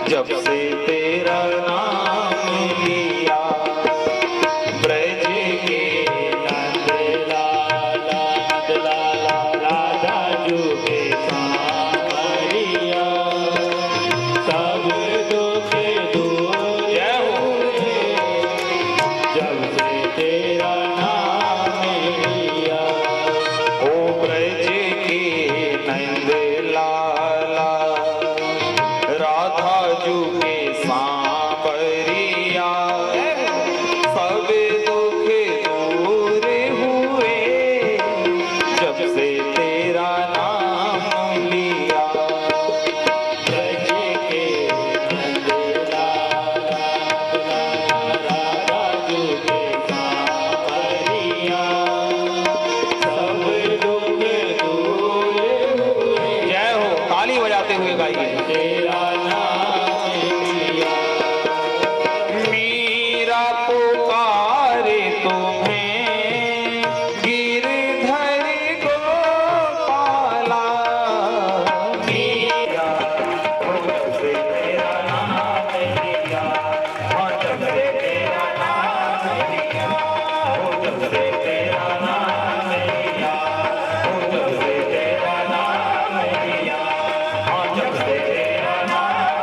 जब से तेरा नाम लिया, ब्रज के नंद लाला राधा जुगे सांवरिया, सब दुख दूर हुए जब से तेरा नाम लिया। ओ ब्रज के नंद लाला राधा जुगे सांवरिया, सब दुख दूर हुए जब से तेरा नाम लिया। ब्रज के नंद लाला राधा जुगे सांवरिया, सब दुख दूर हुए। जय हो, ताली बजाते हुए गाइए। तेरा नाम लिया, मीरा पुकारे तुम्हें गिरधर गोपाला, मीरा जब से तेरा नाम लिया, जब से तेरा नाम लिया, जब से तेरा नाम लिया, जब से तेरा नाम लिया, जब से तेरा नाम लिया,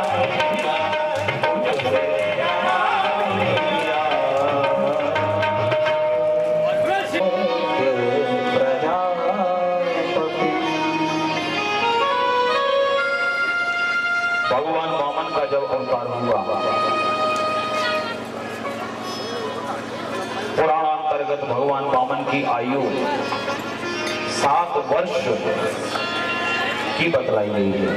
जब से तेरा नाम लिया। भगवान वामन का जब अवतार हुआ, पुराणांतर्गत भगवान वामन की आयु 7 वर्ष की बतलाई गई है।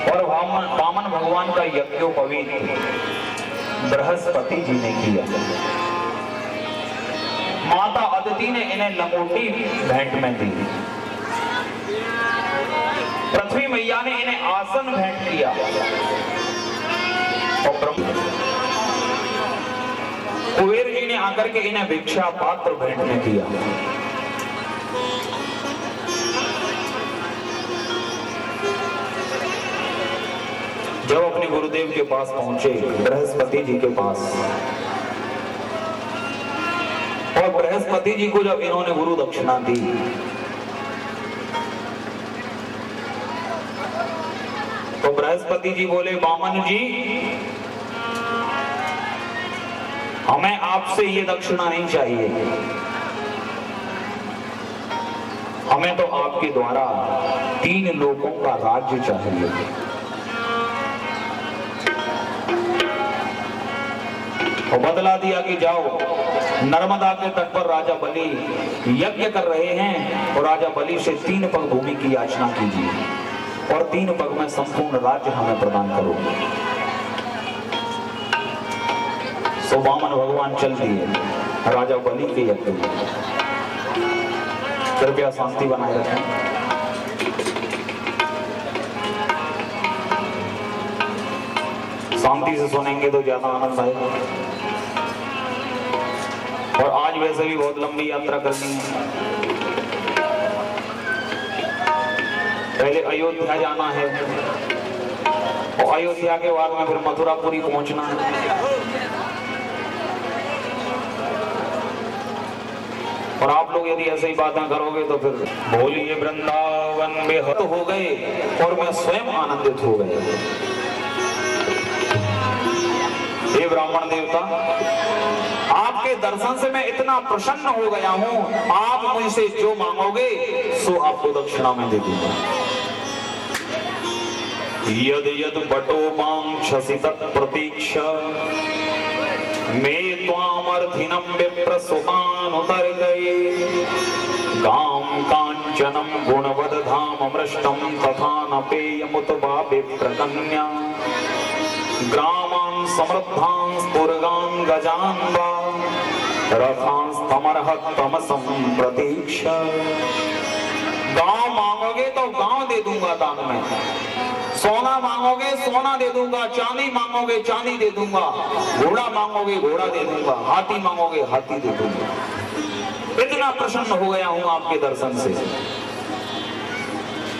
और वामन भगवान का यज्ञोपवीत बृहस्पति जी ने किया। माता अदिति ने इन्हें लंगोटी भेंट में दी। पृथ्वी मैया ने इन्हें आसन भेंट किया। और कुबेर जी ने आकर के इन्हें भिक्षा पात्र भेंट में किया। जब अपने गुरुदेव के पास पहुंचे, बृहस्पति जी के पास, और बृहस्पति जी को जब इन्होंने गुरु दक्षिणा दी, तो बृहस्पति जी बोले, वामन जी हमें आपसे ये दक्षिणा नहीं चाहिए, हमें तो आपके द्वारा 3 लोकों का राज्य चाहिए। और बदला दिया कि जाओ, नर्मदा के तट पर राजा बलि यज्ञ कर रहे हैं, और राजा बलि से 3 पग भूमि की याचना कीजिए, और 3 पग में संपूर्ण राज्य हमें प्रदान करो। तो वामन भगवान चल दिए राजा बलि के यज्ञ में। कृपया शांति बनाए रखें। शांति से सुनेंगे तो ज्यादा आनंद आएगा। और आज वैसे भी बहुत लंबी यात्रा करनी है। पहले अयोध्या जाना है, और अयोध्या के बाद में फिर मथुरापुरी पहुंचना है। और आप लोग यदि ऐसे ही बातें करोगे तो फिर बोलिए वृंदावन में हत हो गए, और मैं स्वयं आनंदित हो गए। हे ब्राह्मण देवता, आपके दर्शन से मैं इतना प्रसन्न हो गया हूं, आप मुझसे जो मांगोगे सो आपको दक्षिणा में दे दूंगा। यद यद बटोपांक्षसि तत्प्रतीक्षा, मे त्वामर्थिनं विप्र सुतानुतर गए, गां कांचनं गुणवदधाम अमृष्टं तथा न पेयमुत वा विप्रकन्या, ग्रामान् समृद्धान् स्फुरगान् गजान् वा रथान् स्तमर्हत्तमसं प्रतीक्षा। गांव मांगोगे तो गांव दे दूंगा दान में, सोना मांगोगे सोना दे दूंगा, चांदी मांगोगे चांदी दे दूंगा, घोड़ा मांगोगे घोड़ा दे दूंगा, हाथी मांगोगे हाथी दे दूंगा। इतना प्रसन्न हो गया हूं आपके दर्शन से।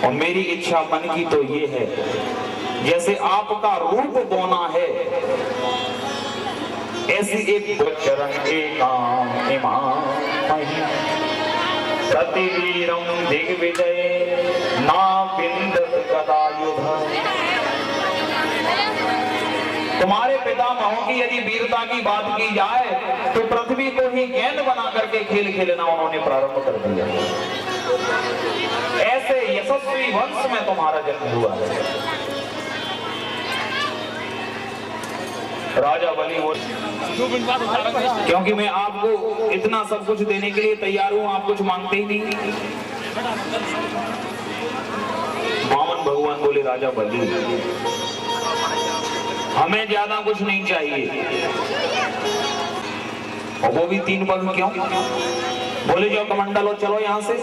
और मेरी इच्छा मन की तो ये है जैसे आपका रूप बोना है, ऐसी एक चरण एकाम इमाम प्रतिवीरम दिग्विजय ना विंदत गदायुध। तुम्हारे पितामहों की यदि वीरता की बात की जाए तो पृथ्वी को ही गेंद बना करके खेल खेलना उन्होंने प्रारंभ कर दिया। ऐसे यशस्वी वंश में तुम्हारा जन्म हुआ है। राजा बलि हो, क्योंकि मैं आपको इतना सब कुछ देने के लिए तैयार हूं, आप कुछ मांगते ही नहीं। वामन भगवान बोले राजा बलि हमें ज्यादा कुछ नहीं चाहिए, और वो भी 3 पग क्यों? बोले जो कमंडल हो चलो यहां से।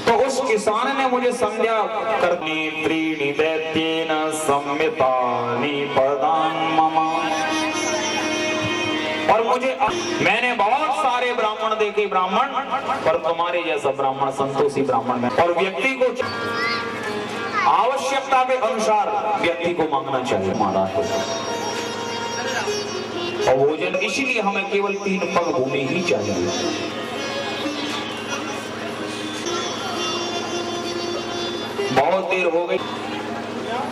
तो उस किसान ने मुझे समझा करनी त्रीणि दैत्येन सम्मितानि पदान ममा, और मैंने बहुत सारे ब्राह्मण देखे ब्राह्मण, पर तुम्हारे जैसा ब्राह्मण संतोषी ब्राह्मण में। और व्यक्ति को आवश्यकता के अनुसार व्यक्ति को मांगना चाहिए हमारा है। और भोजन इसलिए हमें केवल 3 पग भूमि ही चाहिए। बहुत देर हो गई,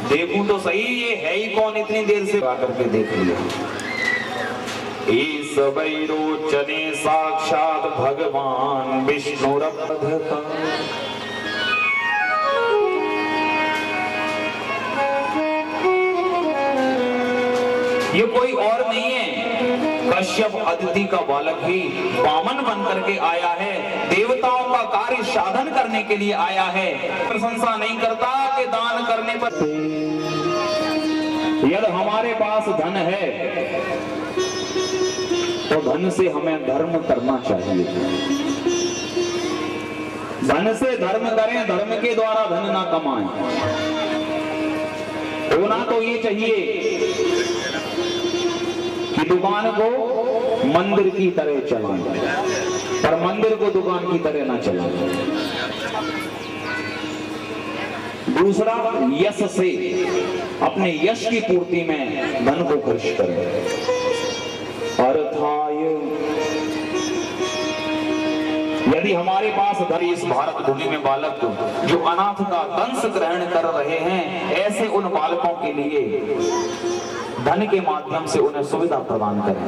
देखूं तो सही ये है ही कौन, इतनी देर से आकर के देख लिया। इस वैरोचने साक्षात भगवान विष्णु रब्धका, ये कोई और नहीं है, कश्यप अदिति का बालक ही वामन बन करके आया है, देवताओं का कार्य साधन करने के लिए आया है। प्रशंसा नहीं करता कि दान करने पर, यदि हमारे पास धन है तो धन से हमें धर्म करना चाहिए। धन से धर्म करें, धर्म के द्वारा धन ना कमाएं। होना तो ये चाहिए कि दुकान को मंदिर की तरह चलाएं, पर मंदिर को दुकान की तरह ना चलाएं। दूसरा, यश से अपने यश की पूर्ति में धन को खर्च करें। अर्थाय, यदि हमारे पास धन, इस भारत भूमि में बालक जो अनाथ का दंश ग्रहण कर रहे हैं, ऐसे उन बालकों के लिए धन के माध्यम से उन्हें सुविधा प्रदान करें।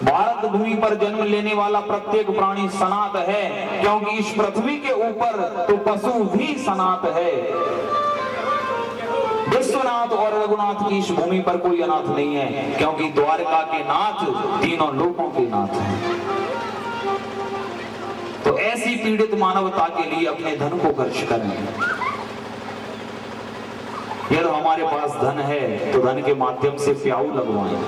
भारत भूमि पर जन्म लेने वाला प्रत्येक प्राणी सनात है, क्योंकि इस पृथ्वी के ऊपर तो पशु भी सनात है। विश्वनाथ और रघुनाथ की इस भूमि पर कोई अनाथ नहीं है, क्योंकि द्वारका के नाथ तीनों लोकों के नाथ हैं। तो ऐसी पीड़ित मानवता के लिए अपने धन को खर्च करें। यदि हमारे पास धन है तो धन के माध्यम से प्याऊ लगवाएं।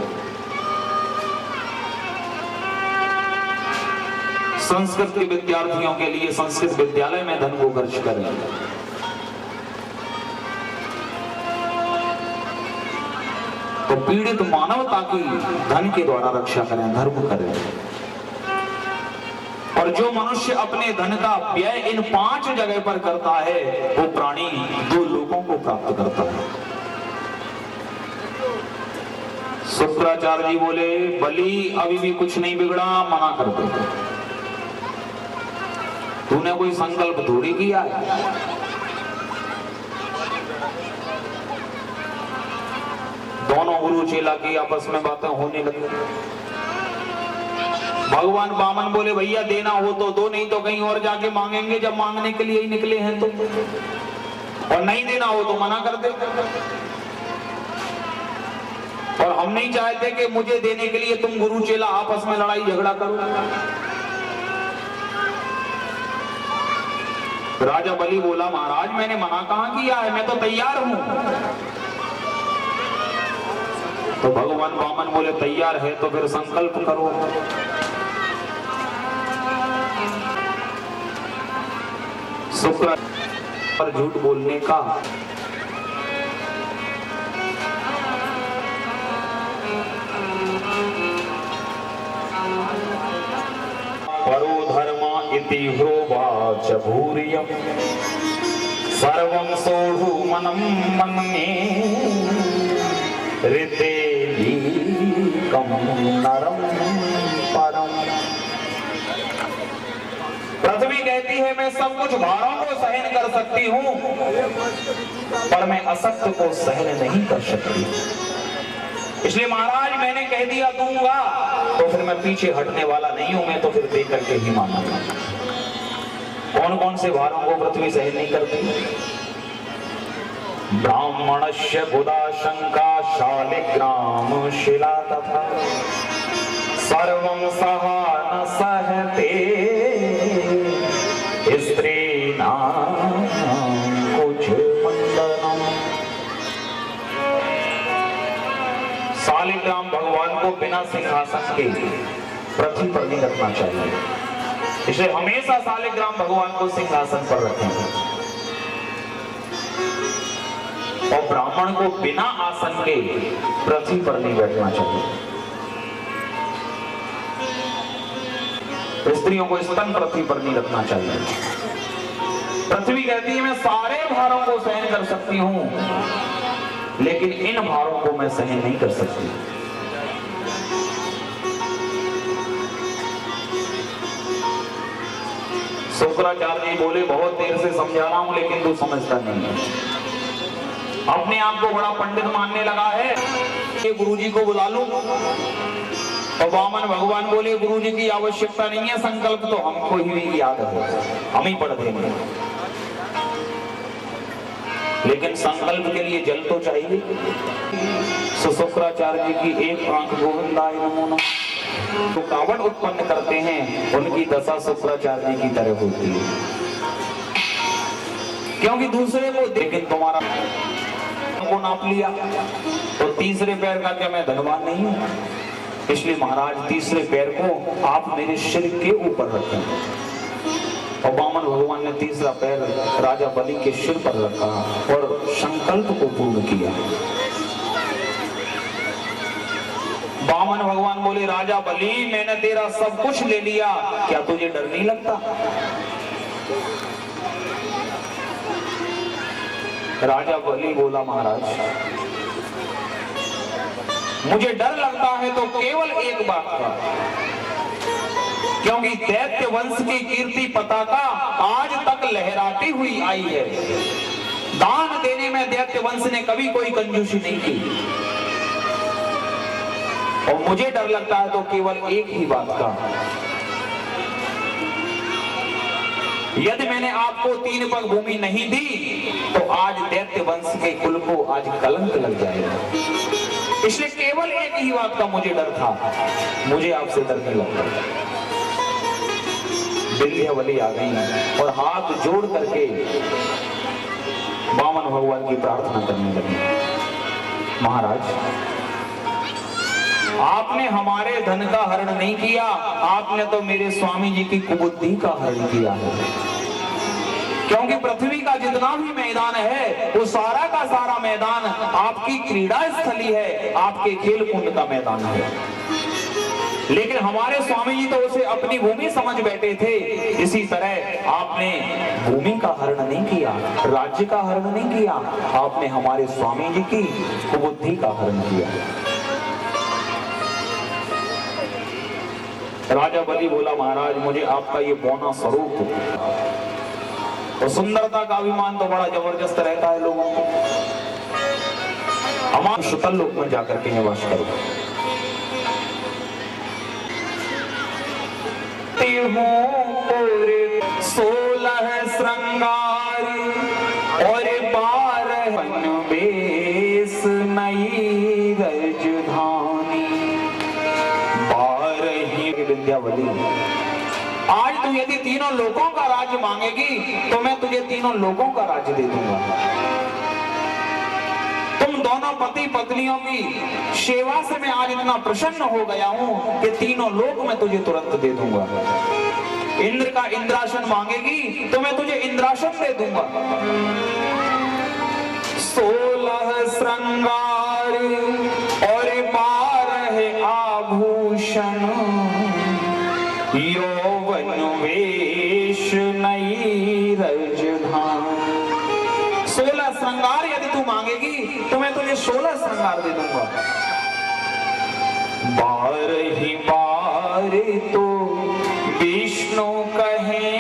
संस्कृत के विद्यार्थियों के लिए संस्कृत विद्यालय में धन को खर्च करें। तो पीड़ित मानवता की धन के द्वारा रक्षा करें, धर्म करें। और जो मनुष्य अपने धन का व्यय इन 5 जगह पर करता है, वो प्राणी 2 लोकों को प्राप्त करता है। शुक्राचार्य जी बोले बलि अभी भी कुछ नहीं बिगड़ा, मना कर दे। तूने कोई संकल्प थोड़ी किया है। दोनों गुरु चेला की आपस में बातें होने लगी। भगवान वामन बोले भैया देना हो तो दो, नहीं तो कहीं और जाके मांगेंगे, जब मांगने के लिए ही निकले हैं तो। और नहीं देना हो तो मना कर दे। और हम नहीं चाहते कि मुझे देने के लिए तुम गुरु चेला आपस में लड़ाई झगड़ा करो। राजा बलि बोला महाराज मैंने मना कहां किया है, मैं तो तैयार हूं। तो भगवान वामन बोले तैयार है तो फिर संकल्प करो। शुक्र पर झूठ बोलने का परो धर्मा इति ह्रोवाच भूरियम् सर्वं सोढु मनम मन्ये ऋतेलीकं नरम परम। पृथ्वी कहती है मैं सब कुछ भारों को सहन कर सकती हूं, पर मैं असत्य को सहन नहीं कर सकती। इसलिए महाराज मैंने कह दिया दूंगा, तो फिर मैं पीछे हटने वाला नहीं हूं, मैं तो फिर दे करके ही मानूंगा। कौन कौन से भारों को पृथ्वी सहन नहीं करती? ब्राह्मणस्य बुधा शंका शालिग्राम शिला तथा सर्वं सहा न सहते स्त्रीणां कुचमण्डलम्। शालिग्राम भगवान को बिना सिंहासन के पृथ्वी पर नहीं रखना चाहिए, इसलिए हमेशा शालिग्राम भगवान को सिंहासन पर रखेंगे। और ब्राह्मण को बिना आसन के पृथ्वी पर नहीं बैठना चाहिए। स्त्रियों को स्तन पृथ्वी पर नहीं रखना चाहिए। पृथ्वी कहती है मैं सारे भारों को सहन कर सकती हूं, लेकिन इन भारों को मैं सहन नहीं कर सकती। शुक्राचार्य जी बोले बहुत देर से समझा रहा हूं, लेकिन तू समझता नहीं है। अपने आप को बड़ा पंडित मानने लगा है। ये गुरुजी को बुला लूं, और वामन भगवान बोले गुरुजी की आवश्यकता नहीं है, संकल्प तो हमको ही याद है, हम ही पढ़ देंगे। लेकिन संकल्प के लिए जल तो चाहिए। शुक्राचार्य जी की एक आंख गोविंदाय नमो नमः तो कावड़ उत्पन्न करते हैं, उनकी दशा शुक्राचार्य जी की तरह होती है, क्योंकि दूसरे को लेकिन तुम्हारा को नाप लिया तो तीसरे पैर का क्या मैं धनवान नहीं हूं? इसलिए महाराज तीसरे पैर को आप मेरे सिर के ऊपर रखें। और वामन भगवान ने तीसरा पैर राजा बलि के सिर पर रखा और संकल्प को पूर्ण किया। वामन भगवान बोले राजा बलि मैंने तेरा सब कुछ ले लिया, क्या तुझे डर नहीं लगता? राजा बलि बोला महाराज मुझे डर लगता है तो केवल एक बात का, क्योंकि दैत्य वंश की कीर्ति पताका आज तक लहराती हुई आई है। दान देने में दैत्य वंश ने कभी कोई कंजूसी नहीं की, और मुझे डर लगता है तो केवल एक ही बात का, यदि मैंने आपको 3 पग भूमि नहीं दी तो आज दैत्य वंश के कुल को आज कलंक लग जाएगा। इसलिए केवल एक ही बात का मुझे डर था, मुझे आपसे डर नहीं लगता। विंध्यावली आ गई और हाथ जोड़ करके वामन भगवान की प्रार्थना करने लगी। महाराज आपने हमारे धन का हरण नहीं किया, आपने तो मेरे स्वामी जी की कुबुद्धि का हरण किया है। क्योंकि पृथ्वी का जितना भी मैदान है वो सारा का सारा मैदान आपकी क्रीड़ा स्थली है, आपके खेल कुंड का मैदान है। लेकिन हमारे स्वामी जी तो उसे अपनी भूमि समझ बैठे थे। इसी तरह आपने भूमि का हरण नहीं किया, राज्य का हरण नहीं किया, आपने हमारे स्वामी जी की कुबुद्धि का हरण किया। राजा बलि बोला महाराज मुझे आपका ये बौना स्वरूप और सुंदरता का अभिमान तो बड़ा जबरदस्त रहता है लोगों को। हमारे शुतल लोक में जाकर के निवास करो। 16 श्रृंगार और 12 बेस नई राजधानी 12 विंध्यावली। आज तू यदि तीनों लोगों का राज्य मांगेगी तो मैं तुझे तीनों लोगों का राज्य दे दूंगा। तुम दोनों पति पत्नियों की सेवा से मैं आज इतना प्रसन्न हो गया हूं कि तीनों लोक मैं तुझे तुरंत दे दूंगा। इंद्र का इंद्रासन मांगेगी तो मैं तुझे इंद्रासन दे दूंगा। 16 श्रृंगार और 12 आभूषण यौवन वेश नई राजधानी। 16 श्रृंगार यदि तू मांगेगी तो मैं तुझे 16 श्रृंगार दे दूंगा। 12 ही बार तो विष्णु कहे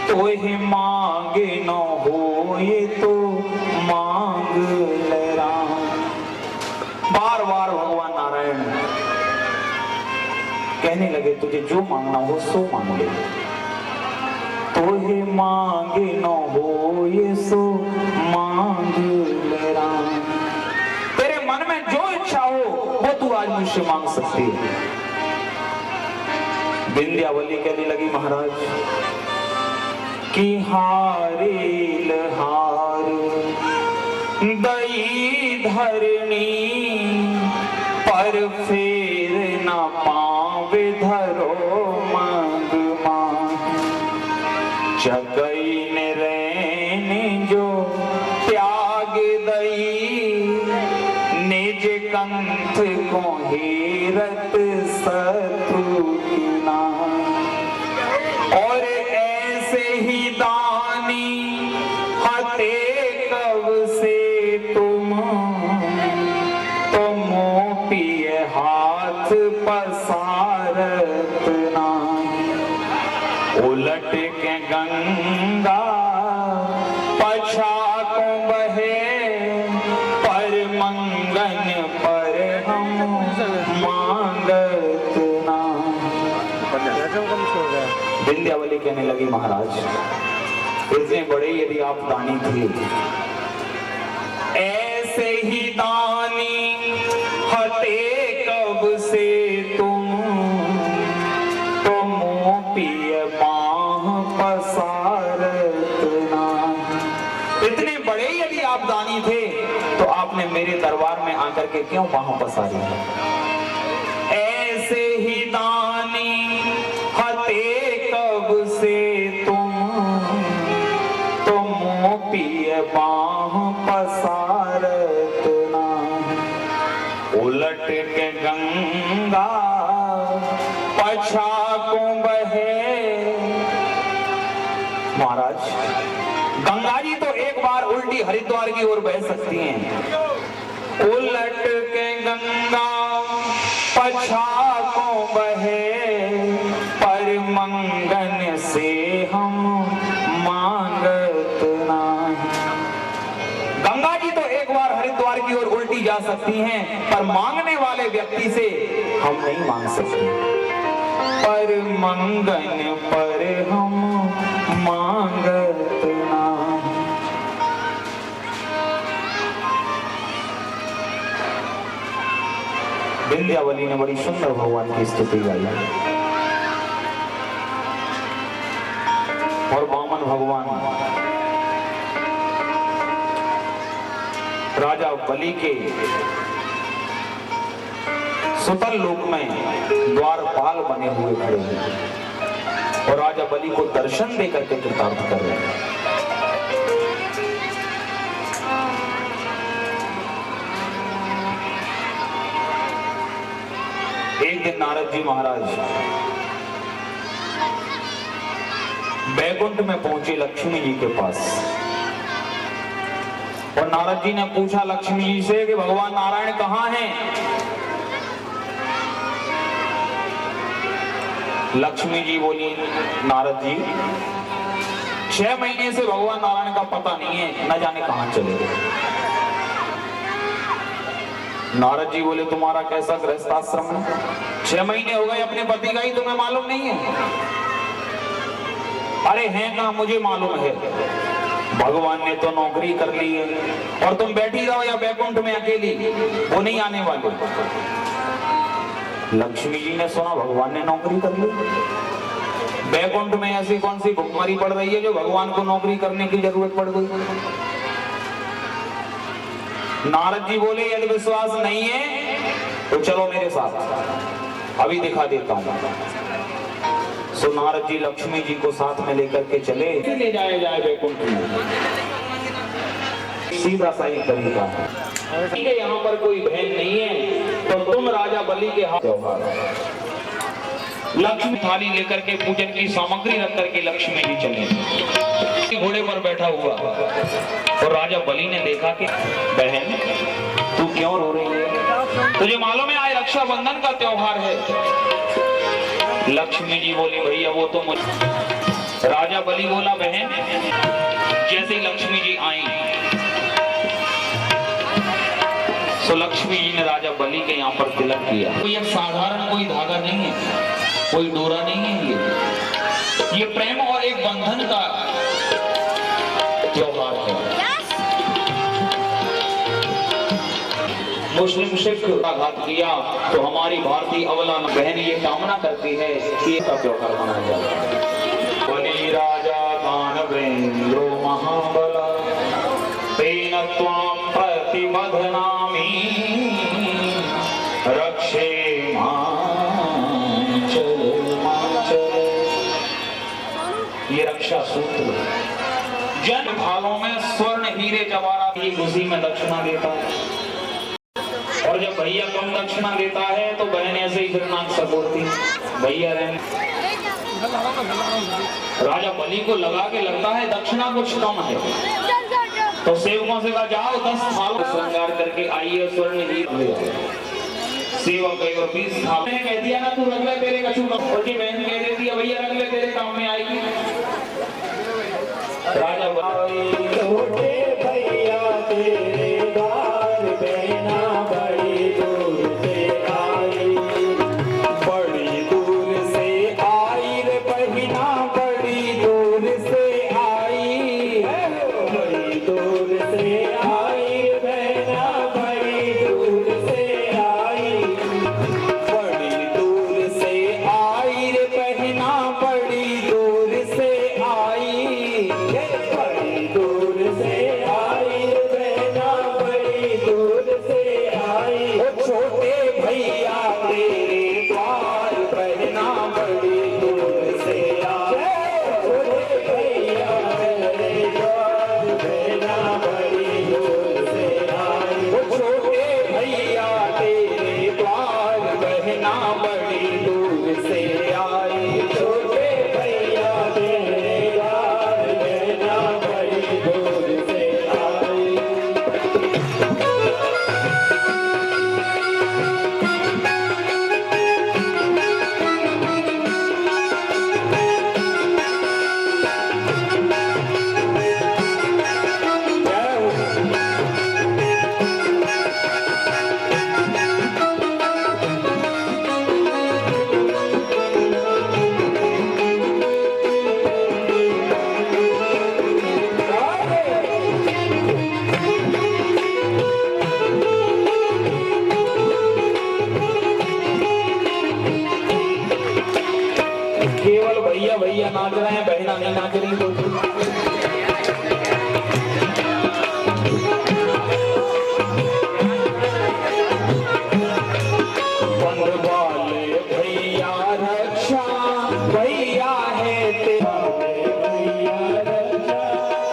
तो ही मांगे न हो ये तो मांग ले राम। बार बार भगवान नारायण कहने लगे तुझे जो मांगना हो सो मांग ले, तो ही मांगे न हो ये सो मांग ले राम। तेरे मन में जो इच्छा हो वो तू आज मुझसे मांग सकती है। विंध्यावली कहने लगी महाराज कि हारेल हार दई धरणी पर फेर न पावे धरो मंग जगई ने रैन जो त्याग दई निज कंठ को हेरत शत्रु ना। और ऐसे ही दानी हते कब से तुम पिए हाथ पसारत ना। उलट के गंगा पछा को बहे पर मंगन पर हम मांगत ना। विंध्यावली कहने लगी महाराज इतने बड़े यदि आप दानी थे, ऐसे ही दानी हते कब से तुम पिए बाह पसारत ना। इतने बड़े यदि आप दानी थे तो आपने मेरे दरबार में आकर के क्यों बाह पसारी? ऐसे ही दानी हते कब से तुम पिए बाह पसारत ना। उलट के गंगा पछा को बहे। महाराज गंगा जी तो एक बार उल्टी हरिद्वार की ओर बह सकती हैं। उलट के गंगा पछा को बहे पर मंगन से हम मांगत ना। गंगा जी तो एक बार हरिद्वार की ओर उल्टी जा सकती हैं पर मांगने वाले व्यक्ति से हम नहीं मांग सकते। पर मंगन पर हम मांगत ना। विंध्यावली ने बड़ी सुंदर भगवान की स्तुति गाई और वामन भगवान राजा बलि के सुतल लोक में द्वारपाल बने हुए खड़े हैं और राजा बलि को दर्शन देकर के कृतार्थ कर रहे हैं। एक दिन नारद जी महाराज बैकुंठ में पहुंचे लक्ष्मी जी के पास और नारद जी ने पूछा लक्ष्मी जी से कि भगवान नारायण कहाँ हैं? लक्ष्मी जी बोली नारद जी 6 महीने से भगवान नारायण का पता नहीं है, न जाने कहां चले गए। नारद जी बोले तुम्हारा कैसा गृहस्थाश्रम है? 6 महीने हो गए अपने पति का ही तुम्हें मालूम नहीं है? अरे हैं कहां, मुझे मालूम है। भगवान ने तो नौकरी कर ली है और तुम बैठी रहो या बैकुंठ में अकेली, वो नहीं आने वाले। लक्ष्मी जी ने सुना भगवान ने नौकरी कर ली। बैकुंठ में ऐसी कौन सी भुखमरी पड़ रही है जो भगवान को नौकरी करने की जरूरत पड़ गई? नारद जी बोले यदि विश्वास नहीं है तो चलो मेरे साथ, अभी दिखा देता हूं। सो नारद जी लक्ष्मी जी को साथ में लेकर के चले। ले जाए जाए बैकुंठ में, सीधा सा ही तरीका है। ठीक है, यहाँ पर कोई बहन नहीं है तो तुम राजा बलि के हाथ त्योहार लक्ष्मी थाली लेकर के पूजन की सामग्री रख करके लक्ष्मी जी चले। घोड़े पर बैठा हुआ और राजा बलि ने देखा कि बहन तू क्यों रो रही है, तुझे मालूम है आज रक्षाबंधन का त्योहार है। लक्ष्मी जी बोली भैया वो तो मुझे। राजा बलि बोला बहन जैसे ही लक्ष्मी जी आई तो लक्ष्मी जी ने राजा बलि के यहाँ पर तिलक किया। कोई एक साधारण कोई धागा नहीं है, कोई डोरा नहीं है, ये प्रेम और एक बंधन का त्योहार है। मुस्लिम सिख का घात किया तो हमारी भारतीय अवला बहन ये कामना करती है कि ये का त्योहार मनाया जाए। बलि राजा दानवेंद्रो महाबला तेन त्वां प्रतिबध्नामि रक्षे मांचल मांचल। ये रक्षा सूत्र जन भागों में स्वर्ण हीरे जवाहरात की खुशी में दक्षिणा देता है और जब भैया कम दक्षिणा देता है तो बहन ऐसे ही फिर नाक सपोर्टती भैया रहने। राजा बलि को लगा के लगता है दक्षिणा कुछ कम है तो सेवकों से कहा जाओ 10 थाल श्रृंगार करके आइए स्वर्ण हीरे। सेवक गए और 20 थाल कह दिया ना तू रख ले तेरे कछु उनकी बहन कह देती है भैया रख ले तेरे काम में आएगी। राजा छोटे भैया तेरे द्वार बहना बड़ी दूर से आई, बड़ी दूर से आई रे बहना बड़ी दूर से आई, बड़ी दूर से आई बहना बड़ी दूर से आई, बड़ी दूर से आई रे बहना बड़ी दूर से आई, बड़ी दूर से आई बहना बड़ी दूर से आई। छोटे भैया तेरे द्वार बहना बड़ी दूर से आई, छोटे भैया तेरे द्वार बहना बड़ी दूर से आई, छोटे भैया तेरे द्वार बहना बड़ी दूर से आई, छोटे भैया तेरे द्वार बहना बड़ी दूर से आई। केवल भैया भैया नाच रहे हैं, बहना नहीं नाच रही। बंद वाले भैया रक्षा भैया है तेरा, भैया रक्षा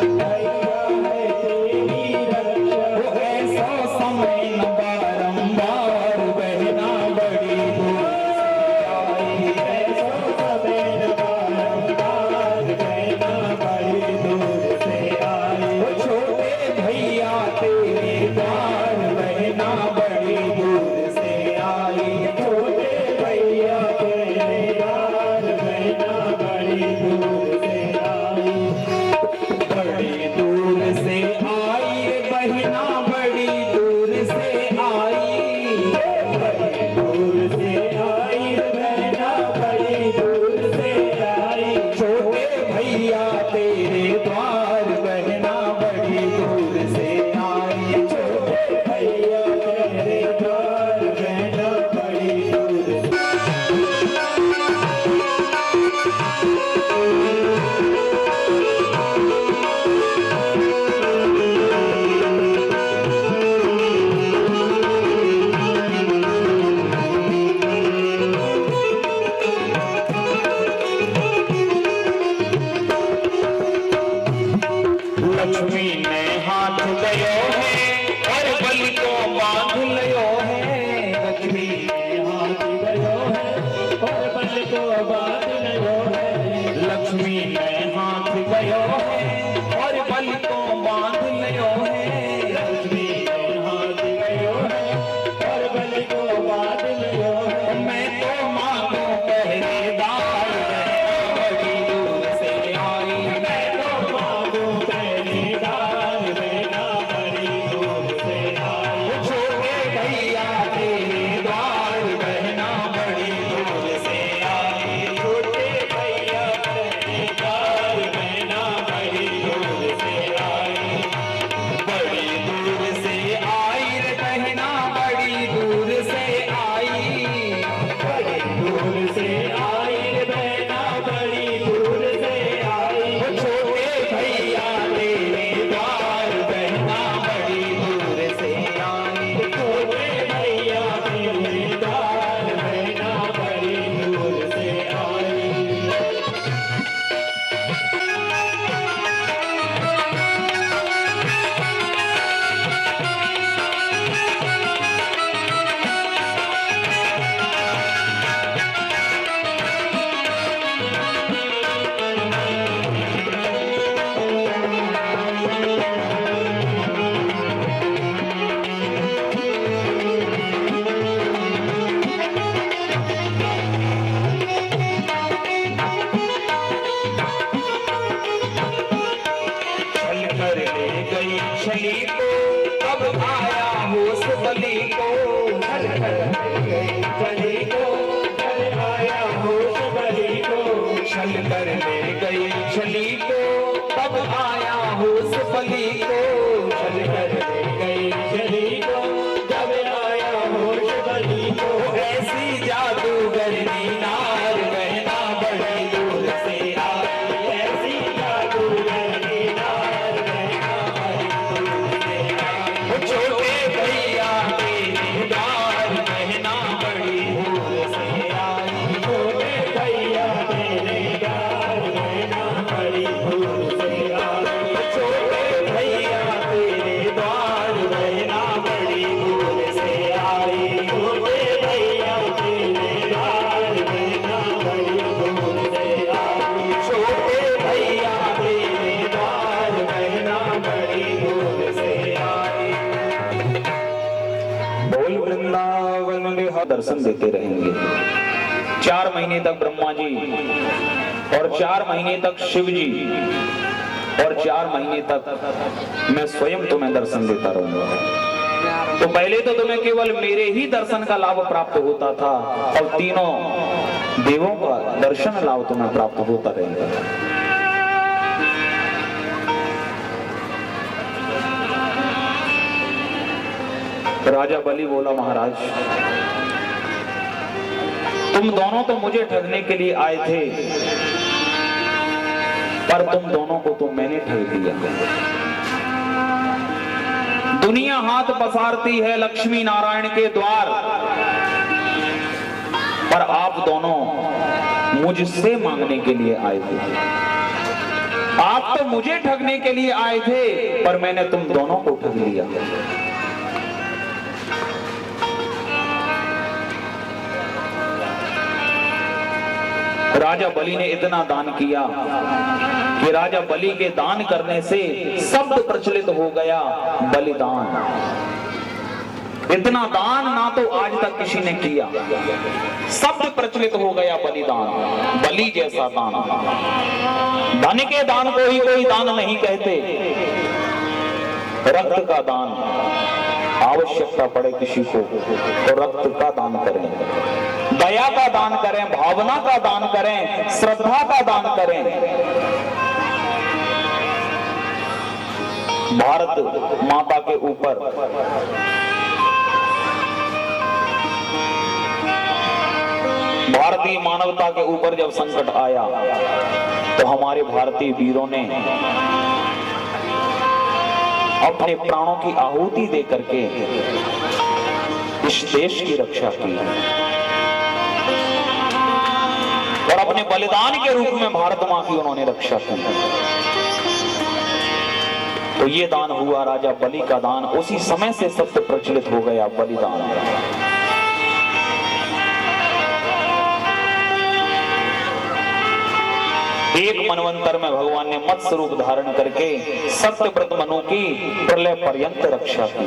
भैया है तेरी रक्षा, ऐसा समय न बारंबार बहना बड़ी दूर से आई, ऐसा समय न बारंबार बहना बड़ी दूर से आई। छोटे भैया तेरे द्वार बहना बड़ी दूर से आई, छोटे भैया तेरे द्वार बहना बड़ी दूर से आई, बड़ी दूर से आई रे बहना बड़ी दूर से आई, बड़ी दूर से आई रे बहना बड़ी दूर से आई। छोटे भैया तेरे द्वार बहना बड़ी दूर से आई, छोटे भैया तेरे द्वार बहना बड़ी दूर से। लक्ष्मी ने हाथ दयो है और बलि को बांध लियो है, लक्ष्मी ने हाथ दयो है और बलि को बांध लियो है, लक्ष्मी ने हाथ दयो है गयो है, लक्ष्मी हाथ गयो है और बलि को बात गयो है। मैं तो मांगू पहरेदार बहना बड़ी दूर से आई, मैं तो मांगू पहरेदार बहना बड़ी दूर से आई। छोटे भैया तेरे द्वार बहना बड़ी दूर से आई, छोटे भैया तेरे द्वार बहना बड़ी दूर से आई। बड़ी दूर से आई रे बहना बड़ी दूर से आई, बड़ी दूर से आई रे बहना बड़ी दूर से आई। छोटे भैया तेरे द्वार बहना बड़ी दूर से आई, छोटे भैया तेरे द्वार बहना बड़ी दूर से आई। छल कर ले गई छली को, अब आया होश बलि को। छल कर ले गई छली को, अब आया होश बलि को। छल कर ले गई छली को, तब आया होश बलि को। छल कर ले गई छली को, जब आया होश बलि को। ऐसी जादूगरनी नार बहना बड़ी दूर से आई, ऐसी जादूगरनी नार बहना बड़ी दूर से आई। छोटे भैया तेरे द्वार बहना बड़ी दूर से आई, छोटे भैया तेरे द्वार बहना बड़ी दूर से आई। छोटे भैया तेरे द्वार बहना बड़ी दूर से आई, छोटे भैया तेरे द्वार बहना बड़ी दूर से आई। छोटे भैया तेरे द्वार बहना बड़ी दूर से आई। बोल वृंदावन में हर दर्शन देते रहेंगे। 4 महीने तक ब्रह्मा जी और 4 महीने तक शिव जी और 4 महीने तक मैं स्वयं तुम्हें दर्शन देता रहूंगा। तो पहले तो तुम्हें केवल मेरे ही दर्शन का लाभ प्राप्त होता था, और तीनों देवों का दर्शन लाभ तुम्हें प्राप्त होता रहेगा। राजा बलि बोला, महाराज तुम दोनों तो मुझे ठगने के लिए आए थे, पर तुम दोनों को तो मैंने ठग दिया। दुनिया हाथ पसारती है लक्ष्मी नारायण के द्वार, पर आप दोनों मुझसे मांगने के लिए आए थे। आप तो मुझे ठगने के लिए आए थे, पर मैंने तुम दोनों को ठग लिया। राजा बलि ने इतना दान किया कि राजा बलि के दान करने से शब्द प्रचलित हो गया, बलिदान। इतना दान ना तो आज तक किसी ने किया, शब्द प्रचलित हो गया बलिदान, बलि जैसा दान। धन के दान को ही कोई दान नहीं कहते, रक्त का दान, आवश्यकता पड़े किसी को तो रक्त का दान करें, दया का दान करें, भावना का दान करें, श्रद्धा का दान करें। भारत माता के ऊपर भारतीय मानवता के ऊपर जब संकट आया तो हमारे भारतीय वीरों ने अपने प्राणों की आहुति दे करके इस देश की रक्षा की और अपने बलिदान के रूप में भारत मां की उन्होंने रक्षा की। तो ये दान हुआ राजा बलि का दान। उसी समय से शब्द प्रचलित हो गया बलिदान। एक मनवंतर में भगवान ने मत्स्य रूप धारण करके सत्यव्रत मनु की प्रलय पर्यंत रक्षा की।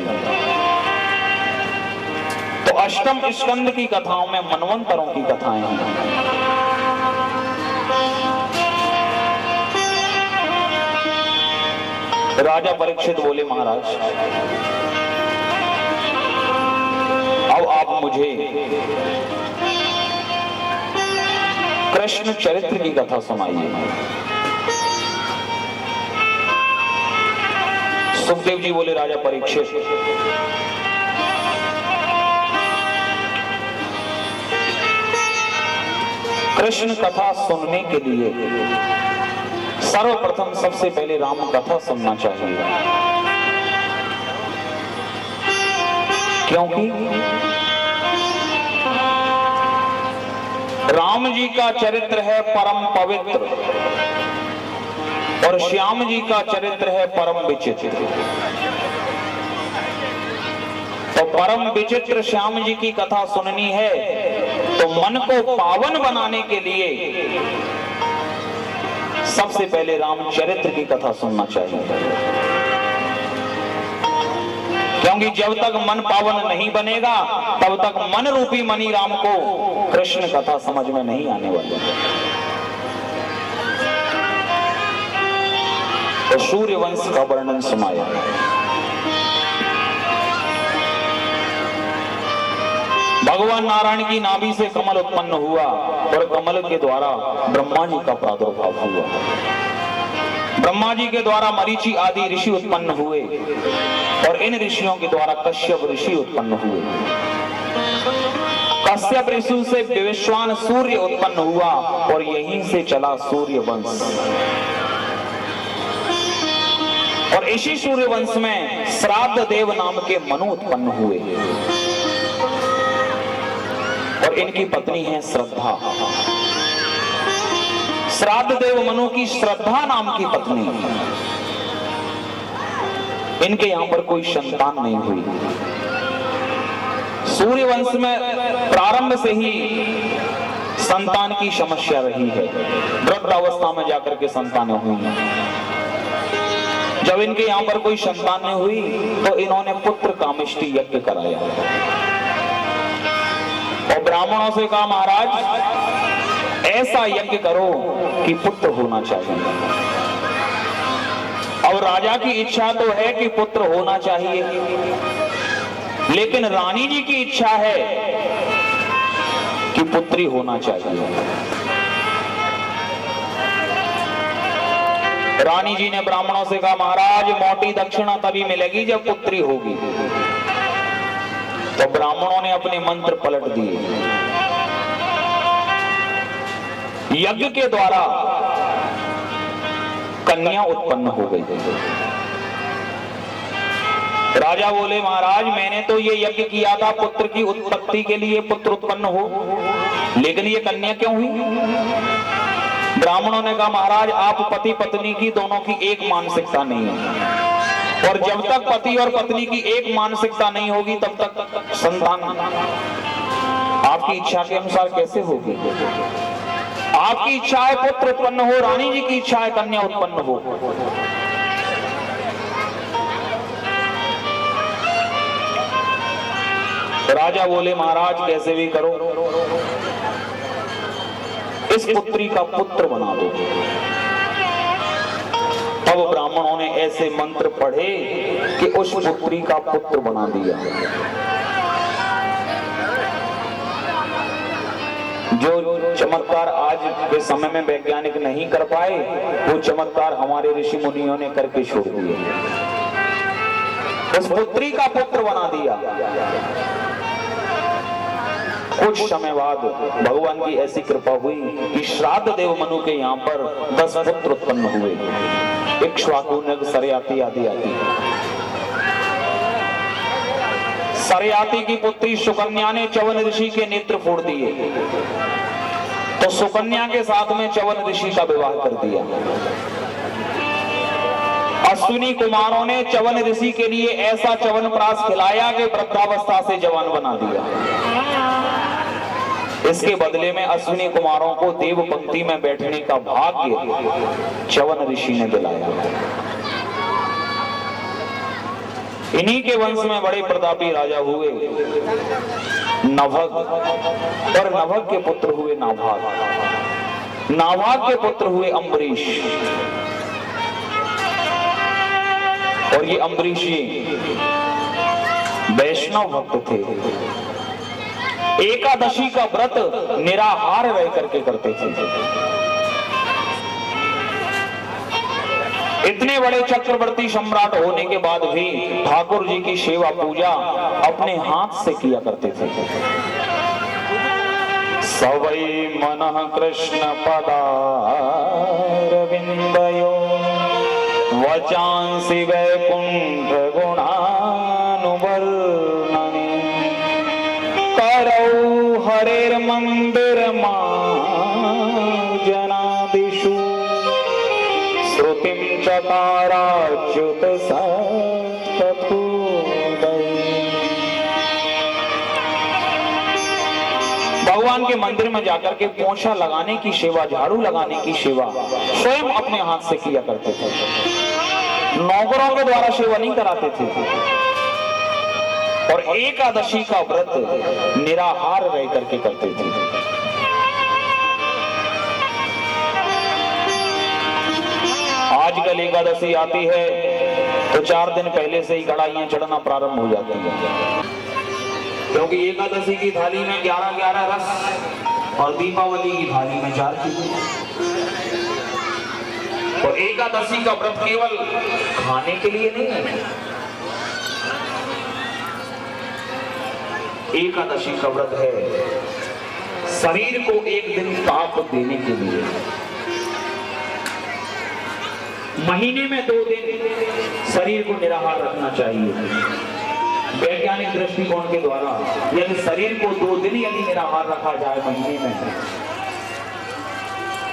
तो अष्टम स्कंद की कथाओं में मनवंतरों की कथाएं हैं। राजा परीक्षित बोले, महाराज अब आप मुझे कृष्ण चरित्र की कथा सुनाइए। सुखदेव जी बोले, राजा परीक्षित कृष्ण कथा सुनने के लिए सर्वप्रथम सबसे पहले राम कथा सुनना चाहिए, क्योंकि राम जी का चरित्र है परम पवित्र और श्याम जी का चरित्र है परम विचित्र। तो परम विचित्र श्याम जी की कथा सुननी है तो मन को पावन बनाने के लिए सबसे पहले राम चरित्र की कथा सुनना चाहिए, क्योंकि जब तक मन पावन नहीं बनेगा तब तक मन रूपी मणि राम को कृष्ण कथा समझ में नहीं आने वाली। तो सूर्यवंश का वर्णन सुनाया। भगवान नारायण की नाभि से कमल उत्पन्न हुआ और कमल के द्वारा ब्रह्मा जी का प्रादुर्भाव हुआ। ब्रह्मा जी के द्वारा मरीचि आदि ऋषि उत्पन्न हुए और इन ऋषियों के द्वारा कश्यप ऋषि उत्पन्न हुए। कश्यप ऋषि से विश्वान सूर्य उत्पन्न हुआ और यहीं से चला सूर्य वंश। और इसी सूर्य वंश में श्राद्ध देव नाम के मनु उत्पन्न हुए और इनकी पत्नी है श्रद्धा। श्राद्ध देव मनु की श्रद्धा नाम की पत्नी, इनके यहां पर कोई संतान नहीं हुई। सूर्यवंश में प्रारंभ से ही संतान की समस्या रही है। वृद्धावस्था में जाकर के संतानें हुई हैं। जब इनके यहां पर कोई संतान नहीं हुई तो इन्होंने पुत्र कामिष्टि यज्ञ कराया और ब्राह्मणों से कहा, महाराज ऐसा यज्ञ करो कि पुत्र होना चाहिए। और राजा की इच्छा तो है कि पुत्र होना चाहिए, लेकिन रानी जी की इच्छा है कि पुत्री होना चाहिए। रानी जी ने ब्राह्मणों से कहा, महाराज मोटी दक्षिणा तभी मिलेगी जब पुत्री होगी। तो ब्राह्मणों ने अपने मंत्र पलट दिए। यज्ञ के द्वारा कन्या उत्पन्न हो गई। राजा बोले, महाराज मैंने तो ये यज्ञ किया था पुत्र की उत्पत्ति के लिए, पुत्र उत्पन्न हो, लेकिन ये कन्या क्यों हुई? ब्राह्मणों ने कहा, महाराज आप पति पत्नी की दोनों की एक मानसिकता नहीं है, और जब तक पति और पत्नी की एक मानसिकता नहीं होगी तब तक संतान आपकी इच्छा के अनुसार कैसे होगी? आपकी इच्छा है पुत्र उत्पन्न हो, रानी जी की इच्छा है कन्या उत्पन्न हो। राजा बोले, महाराज कैसे भी करो, इस पुत्री का पुत्र बना दो। तब ब्राह्मणों ने ऐसे मंत्र पढ़े कि उस पुत्री का पुत्र बना दिया। जो चमत्कार आज के समय में वैज्ञानिक नहीं कर पाए, वो चमत्कार हमारे ऋषि मुनियों ने करके छोड़ दिए। उस पुत्री का पुत्र बना दिया। कुछ समय बाद भगवान की ऐसी कृपा हुई कि श्राद्ध देव मनु के यहाँ पर 10 पुत्र उत्पन्न हुए। इक्ष्वाकु, नग, सरयाती आदि आदि। सरयाती की पुत्री सुकन्या ने च्यवन ऋषि के नेत्र फोड़ दिए, तो सुकन्या के साथ में च्यवन ऋषि का विवाह कर दिया। अश्विनी कुमारों ने च्यवन ऋषि के लिए ऐसा च्यवन प्राश खिलाया कि वृद्धावस्था से जवान बना दिया। इसके बदले में अश्विनी कुमारों को देव पंक्ति में बैठने का भाग्य च्यवन ऋषि ने दिलाया। इन्हीं के वंश में बड़े प्रतापी राजा हुए नभग, और नभग के पुत्र हुए नाभाग, नाभाग के पुत्र हुए अम्बरीश, और ये अम्बरीश वैष्णव भक्त थे। एकादशी का व्रत निराहार रह करके करते थे। इतने बड़े चक्रवर्ती सम्राट होने के बाद भी ठाकुर जी की सेवा पूजा अपने हाथ से किया करते थे। सवै मनः कृष्ण पदारविंदयो वचांसि वैकुंठ गुणानुवर्णने करौ हरेर मंदिर मार्जनादिषु श्रुतिं चकाराच्युत सत्तथोदय। भगवान के मंदिर में जाकर के पोछा लगाने की सेवा, झाड़ू लगाने की सेवा स्वयं अपने हाथ से किया करते थे। नौकरों के द्वारा सेवा नहीं कराते थे। और एकादशी का व्रत निराहार रह करके करते थे। आजकल एकादशी आती है तो 4 दिन पहले से ही कड़ाइयां चढ़ना प्रारंभ हो जाती है, क्योंकि एकादशी की थाली में 11-11 रस और दीपावली की थाली में 4 चीजें। और एकादशी का व्रत केवल खाने के लिए नहीं है, एकादशी का व्रत है शरीर को एक दिन ताप देने के लिए। महीने में 2 दिन शरीर को निराहार रखना चाहिए। वैज्ञानिक दृष्टिकोण के द्वारा यदि शरीर को 2 दिन यदि निराहार रखा जाए महीने में,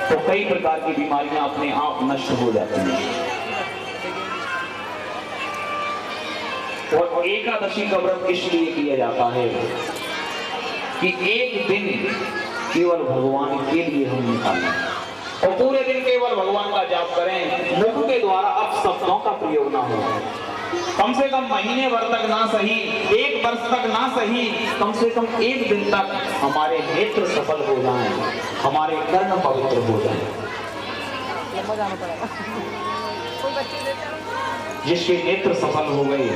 तो कई प्रकार की बीमारियां अपने आप नष्ट हो जाती हैं। और एकादशी का व्रत इसलिए किया जाता है कि एक दिन केवल भगवान के लिए हम निकालें और पूरे दिन केवल भगवान का जाप करें। मुख के द्वारा अपशब्दों का प्रयोग ना हो। कम से कम महीने भर तक ना सही, 1 वर्ष तक ना सही, कम से कम 1 दिन तक हमारे नेत्र सफल हो जाएं, हमारे कर्ण पवित्र हो जाएं। जिसके नेत्र सफल हो गए,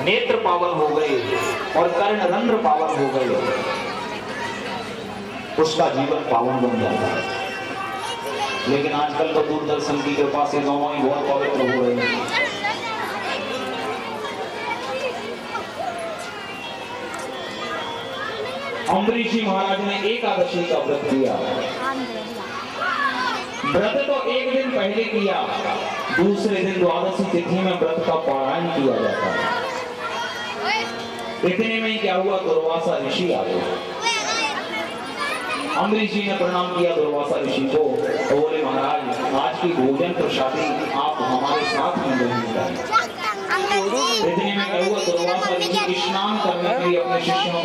नेत्र पावन हो गए और कर्ण रंध्र पावन हो गए, उसका जीवन पावन बन जाता है। लेकिन आजकल तो दूरदर्शन की कृपा से दोनों ही बहुत पवित्र हो रहे हैं। अम्बरीश जी महाराज ने एकादशी का व्रत किया। व्रत तो 1 दिन पहले किया, दूसरे दिन द्वादशी तिथि में व्रत का पारायण किया जाता है। इतने में क्या हुआ, दुर्वासा ऋषि आ गए। अम्बरीश जी ने प्रणाम किया दुर्वासा ऋषि को, तो बोले महाराज आज की भोजन प्रसादी आप हमारे साथ में ग्रहण करें। इतने में क्या हुआ, दुर्वासा ऋषि स्नान करने के लिए अपने शिष्यों को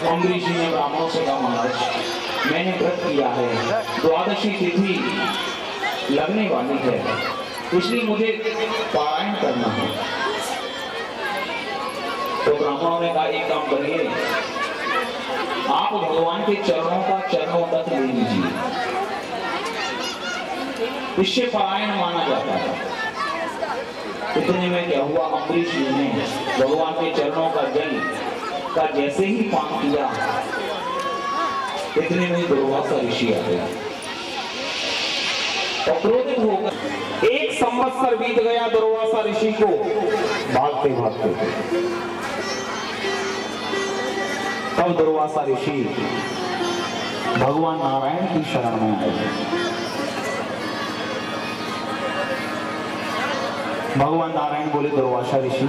अम्बरीश जी ने ब्राह्मणों से कहा महाराज मैंने व्रत किया है, द्वादशी तिथि लगने वाली है, इसलिए मुझे पारायण करना है। तो ब्राह्मणों ने कहा एक काम करिए, आप भगवान के चरणों का चरणोदक ले लीजिए, इससे पारायण माना जाता है। इतने में क्या हुआ, अम्बरीश जी ने भगवान के चरणों का जल का जैसे ही पान किया, इतने में दुर्वासा ऋषि आ गया और क्रोधित होकर 1 संवत्सर बीत गया दुर्वासा ऋषि को भागते भागते। तब दुर्वासा ऋषि भगवान नारायण की शरण में आए। भगवान नारायण बोले दुर्वासा ऋषि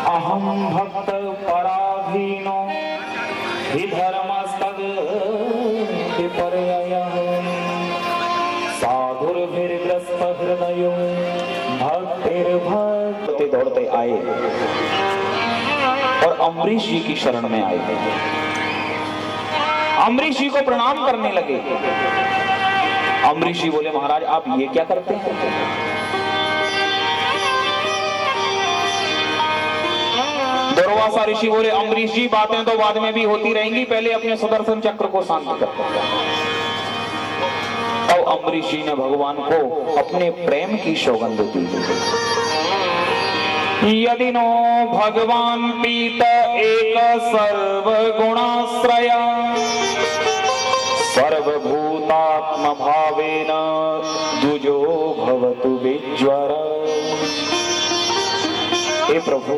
अहम भक्त पराधीनो विधर्मस्तद विपर्ययः साधुर्भिर्ग्रस्त हृदयो भक्तिर्भक्ति। दौड़ते आए और अम्बरीश जी की शरण में आए। अम्बरीश जी को प्रणाम करने लगे। अम्बरीश जी बोले, महाराज आप ये क्या करते हैं? दुर्वासा ऋषि बोले, अम्बरीश जी बातें तो बाद में भी होती रहेंगी, पहले अपने सुदर्शन चक्र को शांत करते हैं। अब अम्बरीश जी ने भगवान को अपने प्रेम की सौगंध दी। यदि नो भगवान पीत एक सर्वगुणाश्रय सर्वभूतात्म भावेन दुजो भवतु विज्वर। हे प्रभु,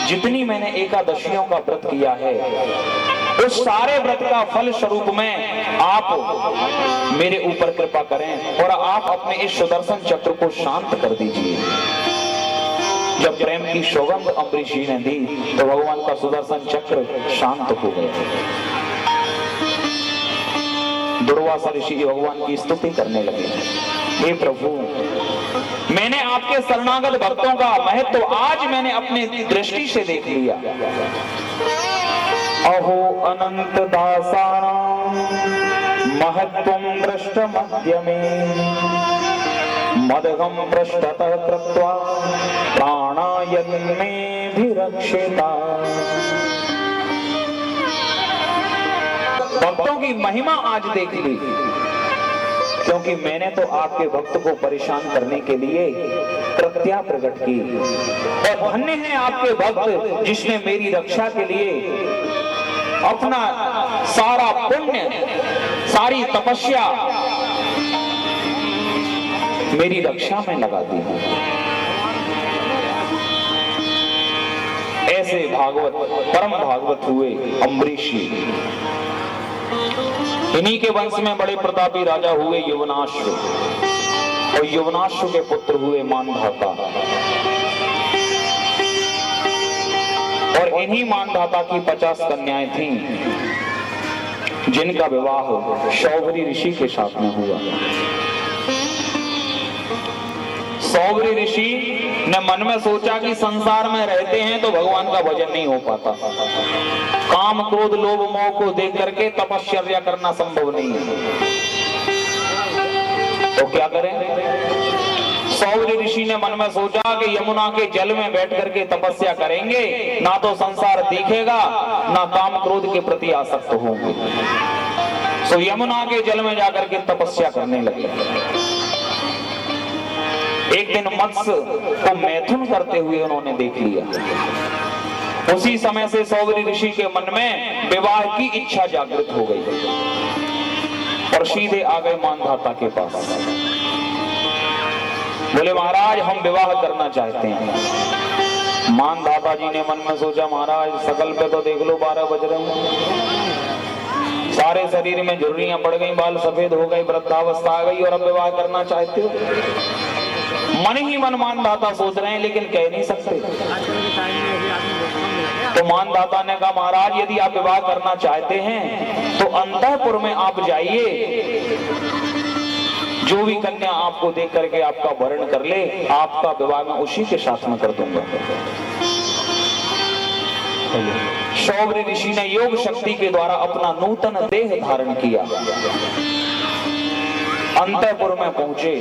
जितनी मैंने एकादशियों का व्रत किया है, उस सारे व्रत का फल स्वरूप में आप मेरे ऊपर कृपा करें और आप अपने इस सुदर्शन चक्र को शांत कर दीजिए। जब प्रेम की सौगंध अम्बरीश जी ने दी तो भगवान का सुदर्शन चक्र शांत हो गया। दुर्वासा ऋषि भगवान की स्तुति करने लगे। हे प्रभु, मैंने आपके शरणागत भक्तों का महत्व आज मैंने अपने दृष्टि से देख लिया। अहो अनंत दासानां महत्वं दृष्ट मध्य में मदगम पृष्ठतः कृत्वा प्राणायन में भी रक्षिता। भक्तों की महिमा आज देख ली, क्योंकि मैंने तो आपके भक्त को परेशान करने के लिए कृत्या प्रकट की। और धन्य है आपके भक्त जिसने मेरी रक्षा के लिए अपना सारा पुण्य, सारी तपस्या मेरी रक्षा में लगा दी। ऐसे भागवत, परम भागवत हुए अम्बरीश जी। इन्हीं के वंश में बड़े प्रतापी राजा हुए यवनाश्व, और यवनाश्व के पुत्र हुए मानधाता। और इन्हीं मानधाता की 50 कन्याएं थीं, जिनका विवाह सौभरी ऋषि के साथ में हुआ। सौभरी ऋषि ने मन में सोचा कि संसार में रहते हैं तो भगवान का भजन नहीं हो पाता, काम क्रोध लोभ मोह को देख करके तपश्चर्या करना संभव नहीं है, तो क्या करें? सौभरी ऋषि ने मन में सोचा कि यमुना के जल में बैठ करके तपस्या करेंगे, ना तो संसार दिखेगा, ना काम क्रोध के प्रति आसक्त होंगे। तो यमुना के जल में जाकर के तपस्या करने लगे। एक दिन मत्स्य को मैथुन करते हुए उन्होंने देख लिया। उसी समय से सौभरी ऋषि के मन में विवाह की इच्छा जागृत हो गई और सीधे आ गए मानधाता के पास। बोले, महाराज हम विवाह करना चाहते हैं। मानधाता जी ने मन में सोचा, महाराज सकल पे तो देख लो 12 बज रहे हैं, सारे शरीर में झुर्रियां पड़ गई, बाल सफेद हो गए, वृद्धावस्था आ गई और अब विवाह करना चाहते हो। मन ही मन मानधाता सोच रहे हैं लेकिन कह नहीं सकते। तो मानधाता ने कहा, महाराज यदि आप विवाह करना चाहते हैं तो अंतःपुर में आप जाइए, जो भी कन्या आपको देख करके आपका वर्ण कर ले, आपका विवाह मैं उसी के साथ में कर दूंगा। सौभरी ऋषि ने योग शक्ति के द्वारा अपना नूतन देह धारण किया, अंतःपुर में पहुंचे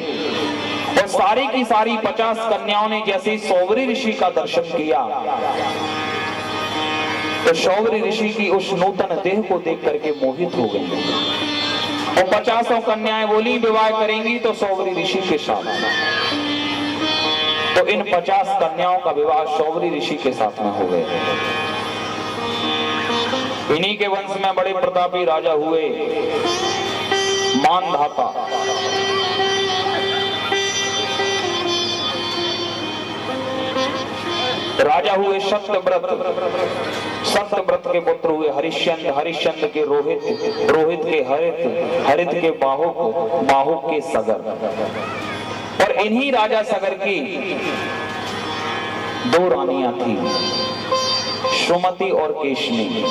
और सारी की सारी 50 कन्याओं ने जैसे सौभरी ऋषि का दर्शन किया तो सौभरी ऋषि की उस नूतन देह को देख करके मोहित हो गई। और 50 कन्याएं बोली विवाह करेंगी तो सौभरी ऋषि के साथ। तो इन 50 कन्याओं का विवाह सौभरी ऋषि के साथ में हो गया। इन्हीं के वंश में बड़े प्रतापी राजा हुए मानधाता। राजा हुए सत्यव्रत, सत्यव्रत के पुत्र हुए हरिश्चंद्र, हरिश्चंद्र के रोहित, रोहित के हरित, हरित के बाहुक, बाहुक के सगर। और इन्हीं राजा सगर की 2 रानियां थी, सुमति और केशनी।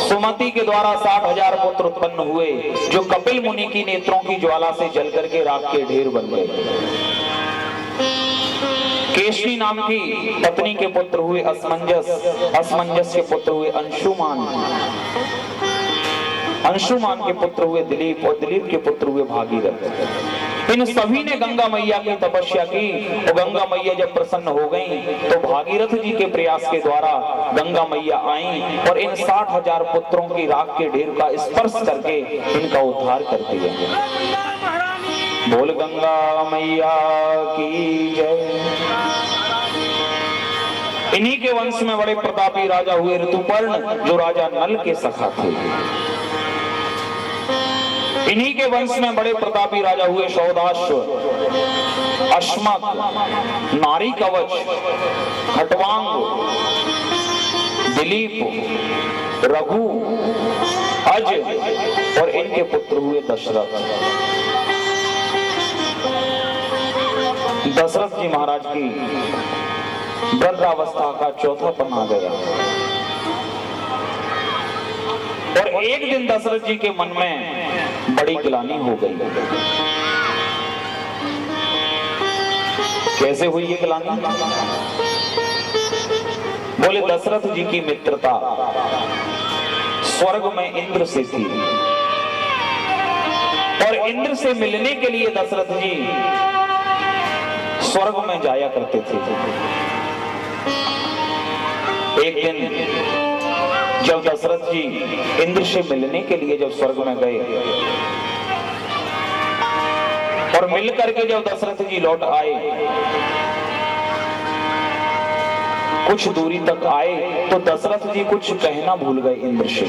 सुमति के द्वारा 60,000 पुत्र उत्पन्न हुए, जो कपिल मुनि की नेत्रों की ज्वाला से जल करके राख के ढेर बन गए। केशनी नाम की पत्नी के पुत्र हुए असमंजस, असमंजस के पुत्र हुए अंशुमान, अंशुमान के पुत्र हुए दिलीप और दिलीप के पुत्र हुए भागीरथ। इन सभी ने गंगा मैया की तपस्या की और गंगा मैया जब प्रसन्न हो गईं तो भागीरथ जी के प्रयास के द्वारा गंगा मैया आईं और इन 60,000 पुत्रों की राख के ढेर का स्पर्श करके इनका उद्धार कर दिया। बोल गंगा मैया की जय। इन्हीं के वंश में बड़े प्रतापी राजा हुए ऋतुपर्ण, जो राजा नल के सखा थे। इन्हीं के वंश में बड़े प्रतापी राजा हुए सौदाश्व, अश्मक, नारी कवच, खटवांग, दिलीप, रघु, अज और इनके पुत्र हुए दशरथ। दशरथ जी महाराज की वृद्धावस्था का चौथा पन्ना गया और एक दिन दशरथ जी के मन में बड़ी ग्लानि हो गई। कैसे हुई ये ग्लानि? बोले दशरथ जी की मित्रता स्वर्ग में इंद्र से थी और इंद्र से मिलने के लिए दशरथ जी स्वर्ग में जाया करते थे। एक दिन जब दशरथ जी इंद्र से मिलने के लिए जब स्वर्ग में गए और मिल करके जब दशरथ जी लौट आए, कुछ दूरी तक आए तो दशरथ जी कुछ कहना भूल गए इंद्र से।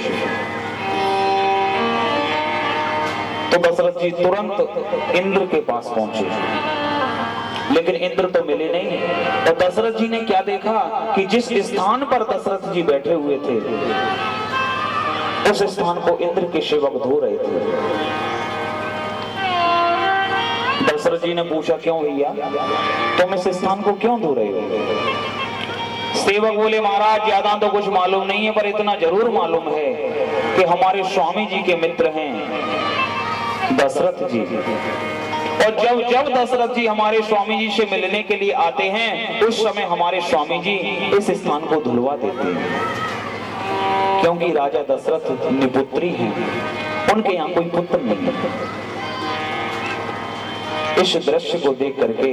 तो दशरथ जी तुरंत इंद्र के पास पहुंचे, लेकिन इंद्र तो मिले नहीं। तो दशरथ जी ने क्या देखा कि जिस स्थान पर दशरथ जी बैठे हुए थे उस स्थान को इंद्र के सेवक धो रहे थे। दशरथ जी ने पूछा, क्यों भैया तुम इस स्थान को क्यों धो रहे हो? सेवक बोले, महाराज ज्यादा तो कुछ मालूम नहीं है, पर इतना जरूर मालूम है कि हमारे स्वामी जी के मित्र हैं दशरथ जी, और जब जब दशरथ जी हमारे स्वामी जी से मिलने के लिए आते हैं उस समय हमारे स्वामी जी इस स्थान को धुलवा देते हैं, क्योंकि राजा दशरथ निपुत्री हैं, उनके यहाँ कोई पुत्र नहीं है। इस दृश्य को देख करके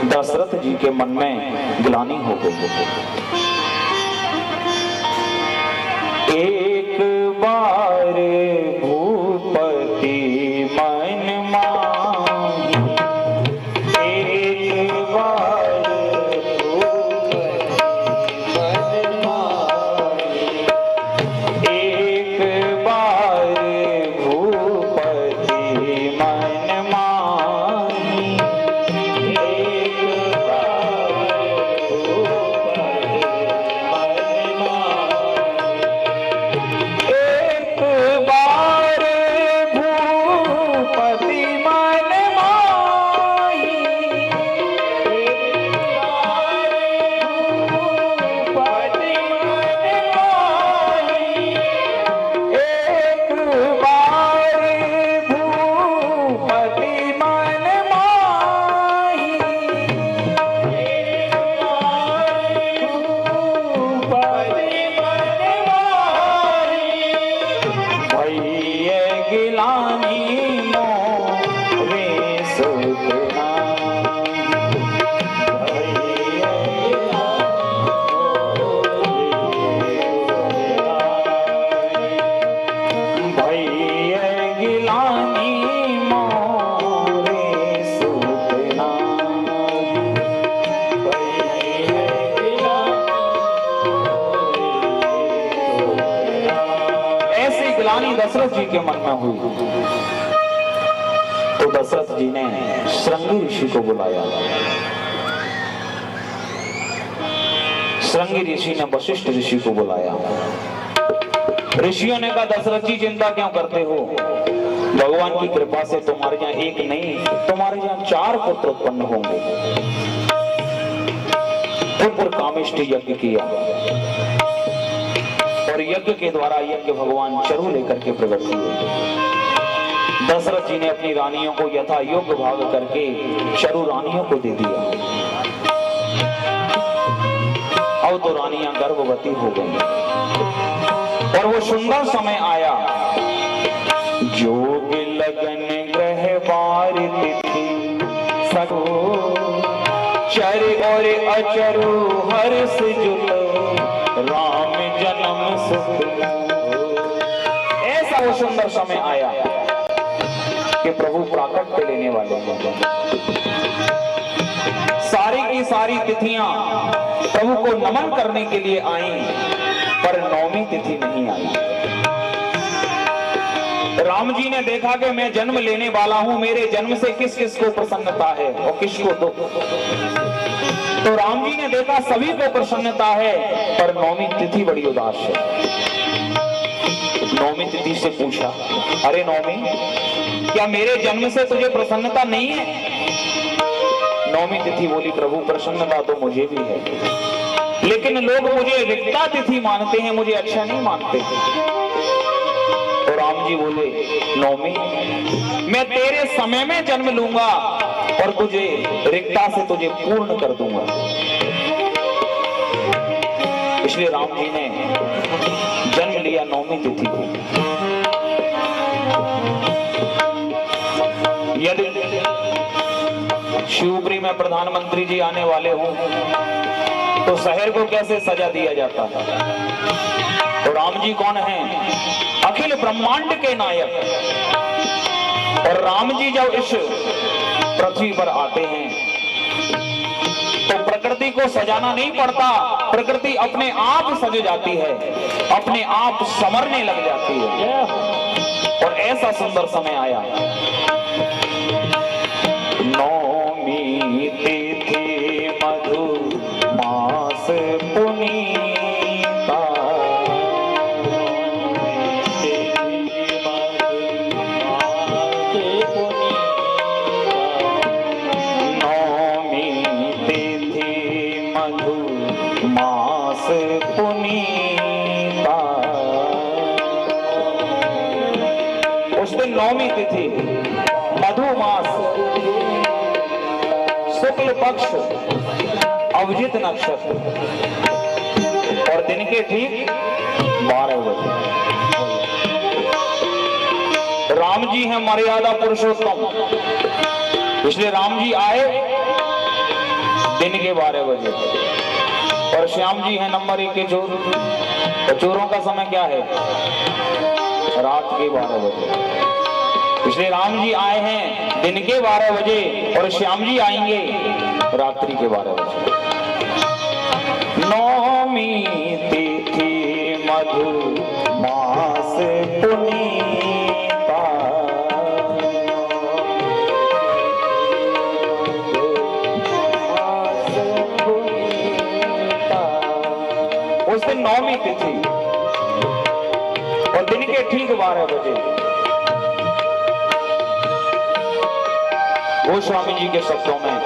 दशरथ जी के मन में ग्लानि हो गई। एक बार भूपति मन माही, एक बार भूपति मन माही, एक बार भूपति मन माही, एक बार भूपति मन माही, एक बार भूपति मन माही, एक बार भूपति मन माही, भैया गिलानी मोरे सुतना, भैया गिलानी मोरे सुतना, ऐसी गिलानी दशरथ जी के मन में हुई। तो दशरथ जी ने श्रृंगी ऋषि को बुलाया। श्रृंगी ऋषि ने वशिष्ठ ऋषि को बुलाया। ऋषियों ने कहा, दशरथ जी चिंता क्यों करते हो? भगवान की कृपा से तुम्हारे यहाँ एक नहीं, तुम्हारे यहाँ 4 पुत्र उत्पन्न होंगे। पुत्र कामिष्ठी यज्ञ किया और यज्ञ के द्वारा यज्ञ भगवान चरु लेकर के प्रकट हुए। दशरथ जी ने अपनी रानियों को यथा योग्य भाग करके चरु रानियों को दे दिया। दोनों रानियां गर्भवती हो गई और वो सुंदर समय आया। जोग लगन ग्रह वार तिथि सको चर और अचरु हर्ष जुलो राम जन्म सुख। ऐसा वो सुंदर समय आया कि प्रभु प्राकट्य लेने वाले हैं। सारी की सारी तिथियां प्रभु को नमन करने के लिए आई, पर नौवीं तिथि नहीं आई। राम जी ने देखा कि मैं जन्म लेने वाला हूं, मेरे जन्म से किस किस को प्रसन्नता है और किसको दुख। तो राम जी ने देखा सभी को प्रसन्नता है, पर नौवीं तिथि बड़ी उदास है। नौवीं तिथि से पूछा, अरे नौवीं, क्या मेरे जन्म से तुझे प्रसन्नता नहीं है? नौवीं तिथि बोली, प्रभु प्रसन्नता तो मुझे भी है, लेकिन लोग मुझे रिक्ता तिथि मानते हैं, मुझे अच्छा नहीं मानते। तो राम जी बोले, नौवीं, मैं तेरे समय में जन्म लूंगा और तुझे रिक्ता से तुझे पूर्ण कर दूंगा। इसलिए राम जी ने जन्म लिया नौवीं तिथि को। यदि शिवपुरी में प्रधानमंत्री जी आने वाले हों तो शहर को कैसे सजा दिया जाता है? तो राम जी कौन हैं? अखिल ब्रह्मांड के नायक। और राम जी जब इस पृथ्वी पर आते हैं तो प्रकृति को सजाना नहीं पड़ता, प्रकृति अपने आप सज जाती है, अपने आप संवरने लग जाती है। और ऐसा सुंदर समय आया। नौमी तिथि मधु मास पुनीता, नौमी तिथि मधु मास पुनीता। उस दिन नौमी तिथि मधु मास शुक्ल पक्ष अभिजित नक्षत्र और दिन के ठीक 12 बजे। राम जी हैं मर्यादा पुरुषोत्तम, इसलिए राम जी आए दिन के 12 बजे। और श्याम जी हैं नंबर 1 के चोर, और चोरों का समय क्या है? रात के 12 बजे। इसलिए राम जी आए हैं दिन के 12 बजे और श्याम जी आएंगे रात्रि के 12 बजे। नौमी तिथि मधु मास पुनीता, उस दिन नौमी तिथि और दिन के ठीक 12 बजे वो स्वामी जी के शब्दों में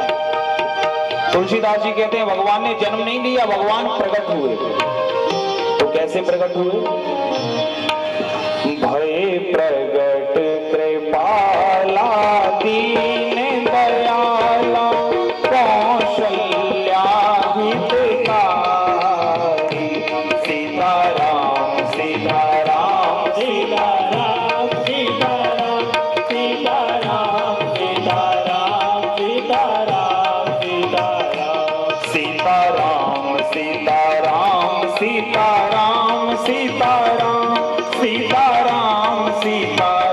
तुलसीदास जी कहते हैं, भगवान ने जन्म नहीं लिया, भगवान प्रकट हुए। तो कैसे प्रकट हुए? भय प्रगट कृपाला दीन दयाला कौशल्या हितकारी, सीताराम सीताराम सीताराम सीताराम सीताराम सीताराम सीताराम सीताराम सीताराम सीताराम सीताराम सीताराम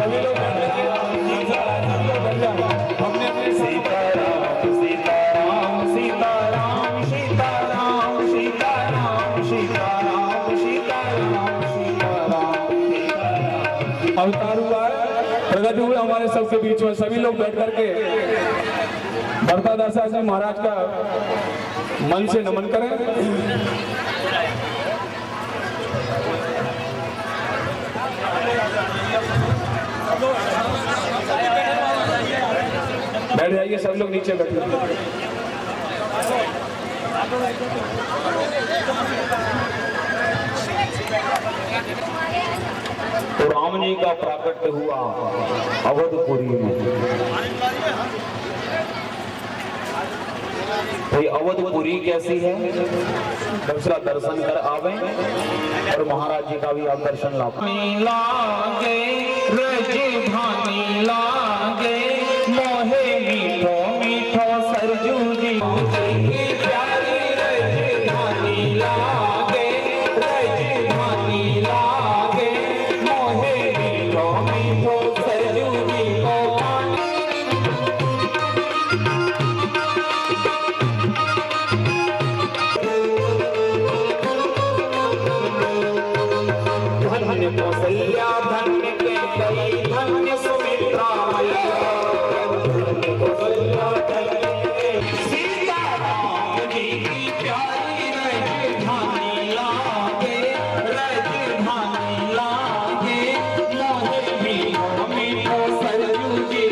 सभी लोग अपने अपने सीताराम सीताराम सीताराम सीताराम सीताराम सीताराम सीताराम सीताराम अवतार हुआ है, प्रगट हुए हमारे सबके बीच में। सभी लोग बैठ करके भरता दासा जी महाराज का मन से नमन करें। बैठ जाइए, सब लोग नीचे बैठिए। तो राम जी का प्राकट्य हुआ अवधपुरी में। भाई अवधपुरी कैसी है, दूसरा दर्शन कर आवे और महाराज जी का भी आप दर्शन लागे। रजधानी लागे मोहे मीठो मीठो सरजू जी प्यारी रजधानी लागे, रजधानी लागे मोहे मीठो मीठो सरजू जी को धन्य कौशल्या धन्य के कई धन्य सुमित्रा मैया, धन्य कौशल्या धन्य सीताराम जी की प्यारी रजधानी लागे, रजधानी लागे मोहे मीठो मीठो सरजू जी।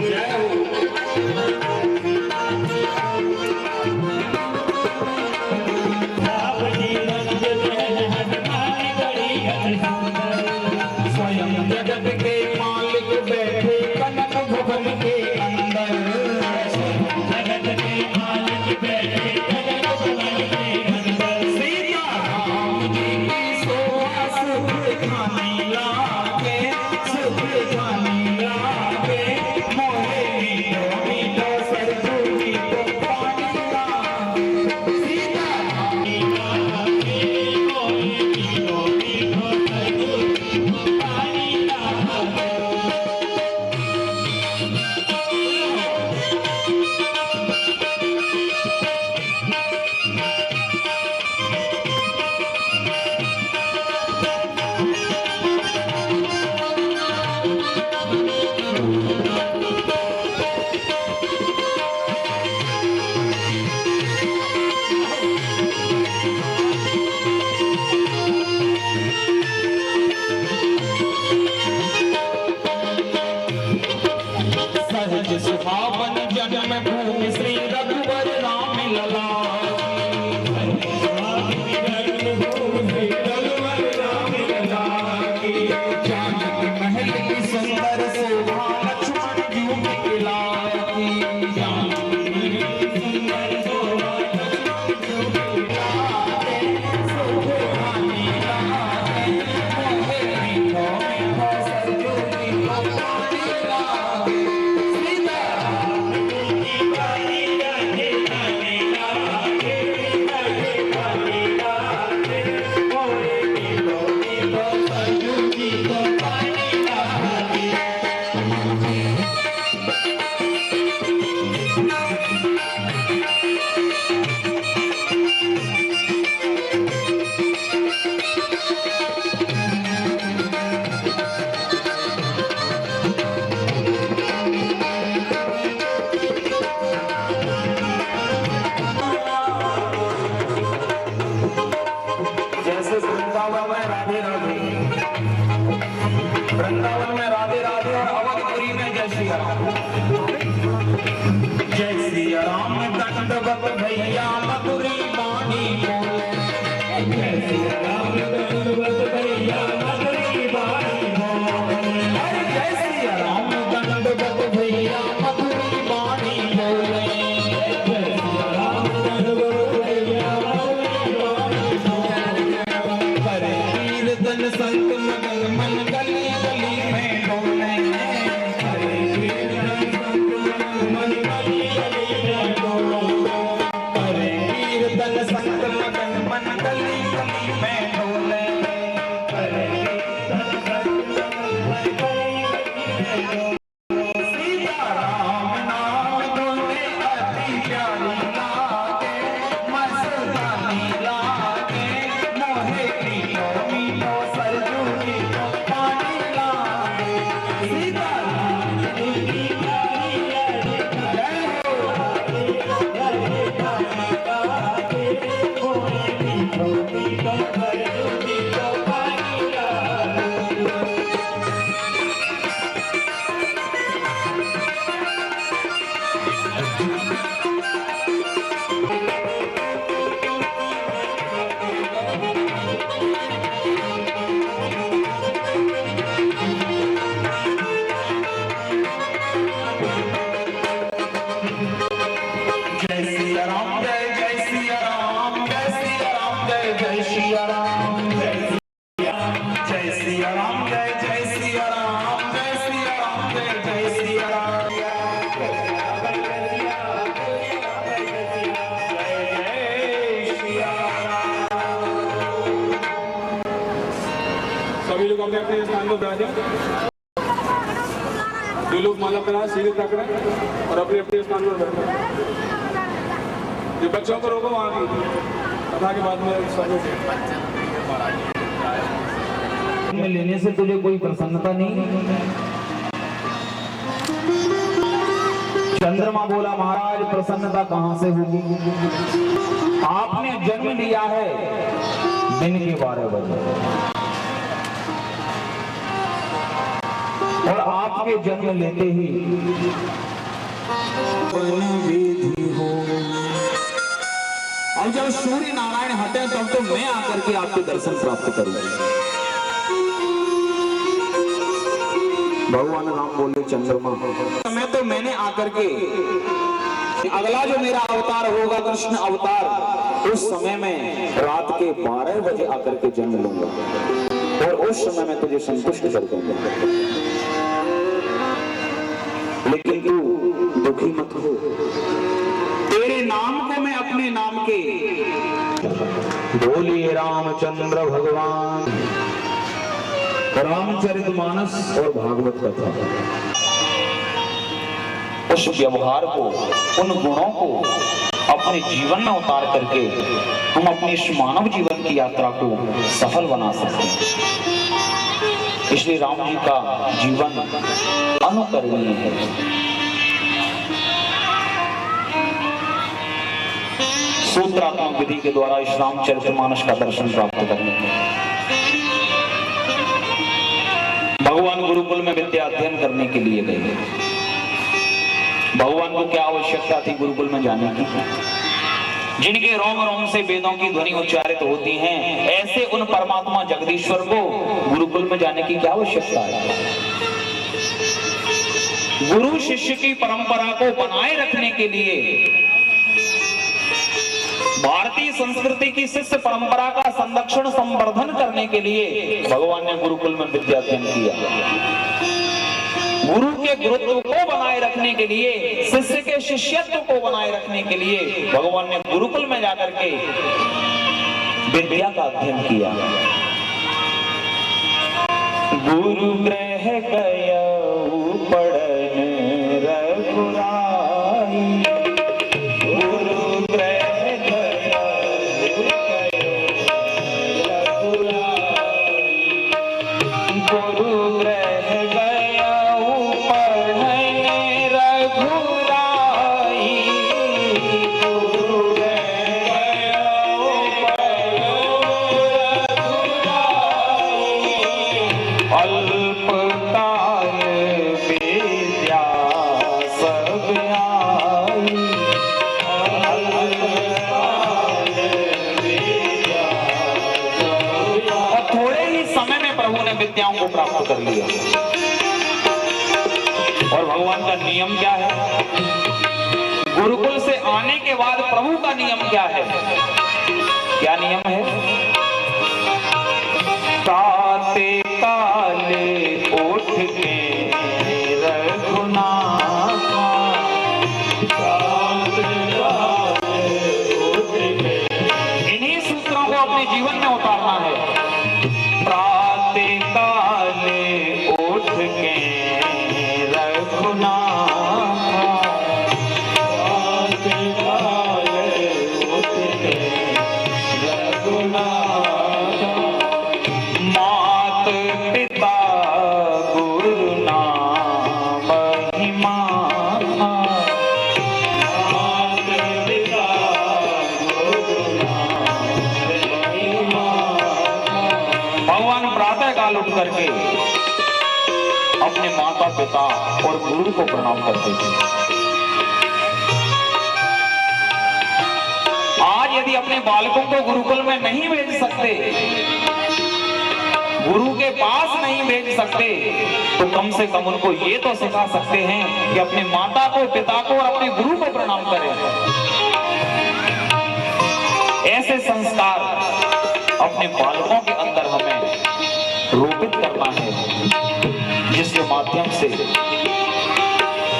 जय हो। स्वयं जगत के मालिक बैठे कनक भवन के अंदर, जगत के मालिक बैठे कनक भवन के अंदर। सीताराम जी की शोभा सुख खानी लागे, सुख खानी लागे मोहे मीठो मीठो सरजू जी को पानी लागे। सीताराम जी लागे मोहे मीठो मीठो सरजू जी को पानी लागे। सहज सुहावन जन्म भूमि श्री रघुवर राम लला, जानकी महल की सुंदर शोभा लक्ष्मण जी की लागी, जानकी महल की सुंदर शोभा लक्ष्मण जी की लागी, सुख खानी लागे मोहे मीठो मीठो सरजू जी को पानी लागे। जैसे वृंदावन में राधे राधे, वृंदावन में राधे राधे और अवधपुरी में जय श्री राम। जय श्री राम दंडवत भैया मधुरी वाणी बोले, जय श्री राम दंडवत भैया मधुरी वाणी बोले, अरे जय श्री राम दंडवत भैया मधुरी वाणी बोले, जय श्री राम दंडवत भैया मधुरी वाणी बोले। करे कीर्तन संत मगन मन गली गली में डोले, करे कीर्तन संत मगन मन गली गली में डोले, करे कीर्तन संत मगन मन गली गली में डोले, करे सभी लोग अपने अपने स्थान पर बैठ जाएं। जो लोग माला पहना सीधे पकड़े और अपने अपने स्थान पर बैठे। ये बच्चों को रोको वहाँ की कथा के बाद में लेने से तुझे कोई प्रसन्नता नहीं। चंद्रमा बोला महाराज प्रसन्नता कहां से होगी? आपने जन्म लिया है दिन के 12 बजे और आपके जन्म लेते ही विधि हो। और जब सूर्य नारायण हटे तब तो मैं आकर के आपके दर्शन प्राप्त करूंगा। भगवान राम बोले चंद्रमा समय तो मैंने आकर के अगला जो मेरा अवतार होगा कृष्ण अवतार उस समय में रात के 12 बजे आकर के जन्म लूंगा और उस समय में तुझे संतुष्ट कर दूंगा। लेकिन तू दुखी मत हो, तेरे नाम को मैं अपने नाम के बोलिए रामचंद्र भगवान। रामचरितमानस और भागवत कथा उस व्यवहार को उन गुणों को अपने जीवन में उतार करके हम अपनी इस मानव जीवन की यात्रा को सफल बना सकते हैं। इसलिए राम जी का जीवन अनुकरणीय है। सूत्रात्मक विधि के द्वारा इस रामचरितमानस का दर्शन प्राप्त करने भगवान गुरुकुल में विद्या अध्ययन करने के लिए गए। भगवान को क्या आवश्यकता थी गुरुकुल में जाने की? जिनके रोम रोम से वेदों की ध्वनि उच्चारित होती हैं, ऐसे उन परमात्मा जगदीश्वर को गुरुकुल में जाने की क्या आवश्यकता है? गुरु शिष्य की परंपरा को बनाए रखने के लिए, भारतीय संस्कृति की शिष्य परंपरा का संरक्षण संवर्धन करने के लिए भगवान ने गुरुकुल में विद्या अध्ययन किया। गुरु के गुरुत्व को बनाए रखने के लिए, शिष्य के शिष्यत्व को बनाए रखने के लिए भगवान ने गुरुकुल में जाकर के विद्या का अध्ययन किया। गुरु ग्रह गया पढ़न रघुराई, गुरु ग्रह गया गुरु ग्रह गया पढ़न रघुराई, गुरु ग्रह गया अल्पकाल विद्या सब आई, और थोड़े ही समय में प्रभु ने विद्याओं को प्राप्त कर लिया। और भगवान का नियम क्या है? गुरुकुल से आने के बाद प्रभु का नियम क्या है? क्या नियम है? प्राते काले उठ के रघुनाथा, इन्हीं सूत्रों को अपने जीवन में उतारना है। प्राते काले उठ के रघुनाथा, प्राते काले उठ के रघुनाथा, मात पिता गुरु नाम महिमा, मात पिता गुरु नाम महिमा। भगवान प्रातः काल उठ करके अपने माता पिता और गुरु को प्रणाम करते थे। आज यदि अपने बालकों को गुरुकुल में नहीं भेज सकते, गुरु के पास नहीं भेज सकते, तो कम से कम उनको ये तो सिखा सकते हैं कि अपने माता को, पिता को और अपने गुरु को प्रणाम करें। ऐसे संस्कार अपने बालकों के अंदर हमें रोपित करना है, जिसके माध्यम से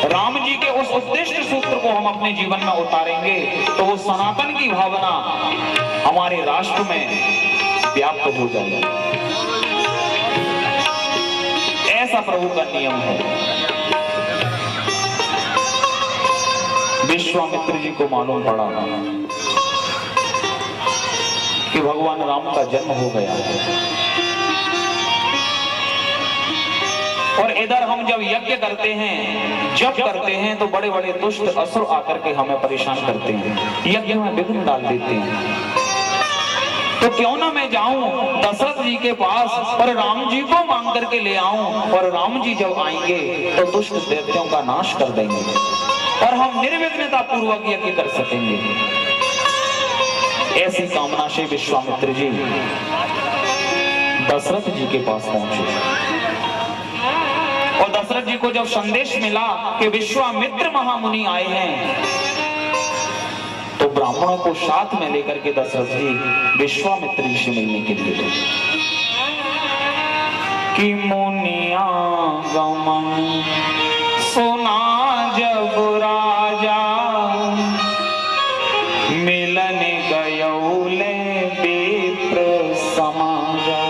राम जी के उस उद्दिष्ट सूत्र को हम अपने जीवन में उतारेंगे तो वो सनातन की भावना हमारे राष्ट्र में व्याप्त हो जाएगी। ऐसा प्रभु का नियम है। विश्वामित्र जी को मालूम पड़ा कि भगवान राम का जन्म हो गया है, और इधर हम जब यज्ञ करते हैं, जब करते हैं, तो बड़े बड़े दुष्ट असुर आकर के हमें परेशान करते हैं, यज्ञ में विघ्न डाल देते हैं। तो क्यों ना मैं जाऊं दशरथ जी के पास और राम जी को मांग करके ले आऊं, और राम जी जब आएंगे तो दुष्ट दैत्यों का नाश कर देंगे और हम निर्विघ्नता पूर्वक यज्ञ कर सकेंगे। ऐसी कामना से विश्वामित्र जी दशरथ जी के पास पहुंचे, और दशरथ जी को जब संदेश मिला कि विश्वामित्र महामुनि आए हैं, तो ब्राह्मणों को साथ में लेकर के दशरथ जी विश्वामित्र जी से मिलने के लिए गए। कि मुनिया गमन सुना जब राजा, मिलन गयौले विप्र समाजा।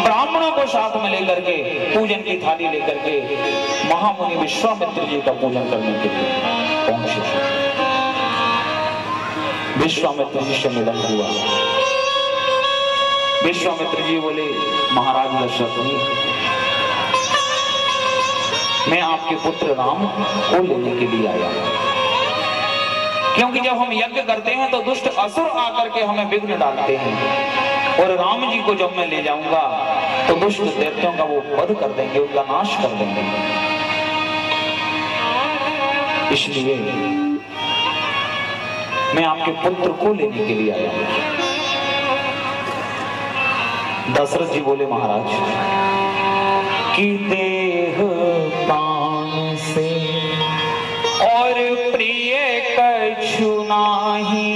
ब्राह्मणों को साथ में लेकर के, पूजन की थाली लेकर के महामुनि विश्वामित्र जी का पूजन करने के लिए पहुंचे। विश्वामित्र जी से मिलन हुआ। विश्वामित्र जी बोले, महाराज दशरथ जी, मैं आपके पुत्र राम को लेने के लिए आया हूं, क्योंकि जब हम यज्ञ करते हैं तो दुष्ट असुर आकर के हमें विघ्न डालते हैं, और राम जी को जब मैं ले जाऊंगा तो दुष्ट दैत्यों का वो वध कर देंगे, उनका नाश कर देंगे। इसलिए मैं आपके पुत्र को लेने के लिए आया हूं। दशरथ जी बोले, महाराज कि देह प्राण से और प्रिय कछु नाही,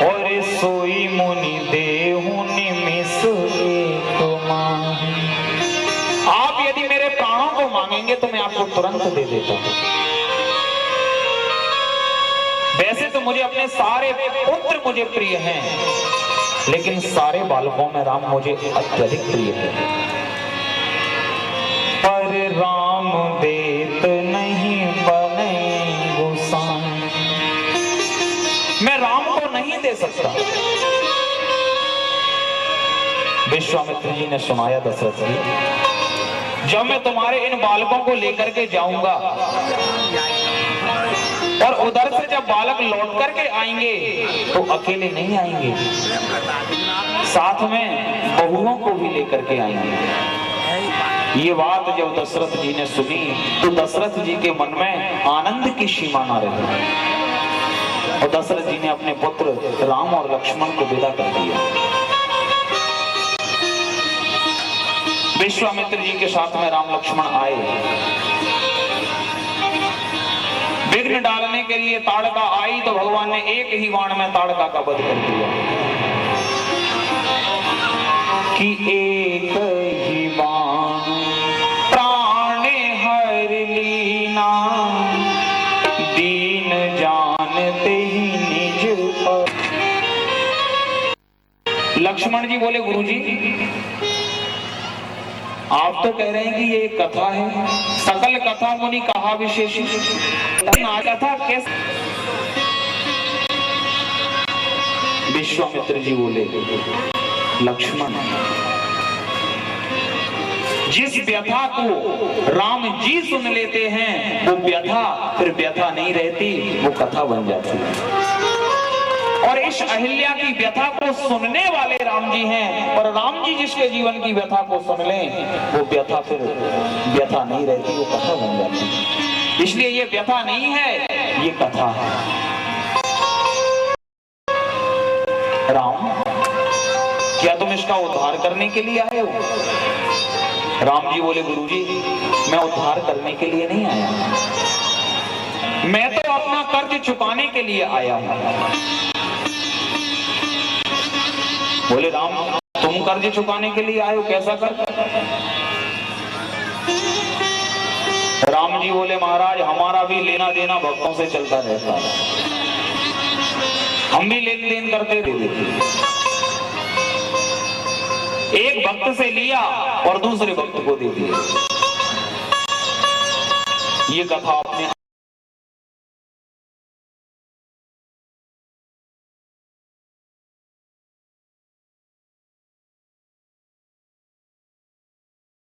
और सोई मुनि देहु निमिष एक माही। आप यदि मेरे प्राणों को मांगेंगे तो मैं आपको तुरंत दे देता हूं। वैसे तो मुझे अपने सारे पुत्र मुझे प्रिय हैं, लेकिन सारे बालकों में राम मुझे अत्यधिक प्रिय है। पर राम देत नहीं बने गोसाई, मैं राम को नहीं दे सकता। विश्वामित्र जी ने सुनाया, दशरथ जी, जब मैं तुम्हारे इन बालकों को लेकर के जाऊंगा और उधर से जब बालक लौट करके आएंगे तो अकेले नहीं आएंगे, साथ में बहुओं को भी लेकर के आएंगे। ये बात जब दशरथ जी ने सुनी तो दशरथ जी के मन में आनंद की सीमा न रही, और दशरथ जी ने अपने पुत्र राम और लक्ष्मण को विदा कर दिया। विश्वामित्र जी के साथ में राम लक्ष्मण आए। विघ्न डालने के लिए ताड़का आई तो भगवान ने एक ही बाण में ताड़का का वध कर दिया। कि एक ही बाण प्राणे हर लीना, दीन जानते ही निज पर। लक्ष्मण जी बोले, गुरुजी आप तो कह रहे हैं कि ये एक कथा है, सकल कथा मुनि कहा विशेषी, कथा कैसे? विश्वामित्र जी बोले, लक्ष्मण, जिस व्यथा को राम जी सुन लेते हैं वो व्यथा फिर व्यथा नहीं रहती, वो कथा बन जाती है। और इस अहिल्या की व्यथा को सुनने वाले राम जी हैं, और राम जी जिसके जीवन की व्यथा को सुन लें वो व्यथा फिर व्यथा नहीं रहती, वो कथा बन जाती है। इसलिए ये व्यथा नहीं है, ये कथा है। राम, क्या तुम इसका उद्धार करने के लिए आए हो? राम जी बोले, गुरुजी मैं उद्धार करने के लिए नहीं आया, मैं तो अपना कर्ज चुकाने के लिए आया हूं। बोले, राम तुम कर्ज चुकाने के लिए आए हो, कैसा कर्ज? राम जी बोले, महाराज हमारा भी लेना देना भक्तों से चलता रहता है, हम भी लेन देन करते देते। एक भक्त से लिया और दूसरे भक्त को दे दिया। ये कथा आपने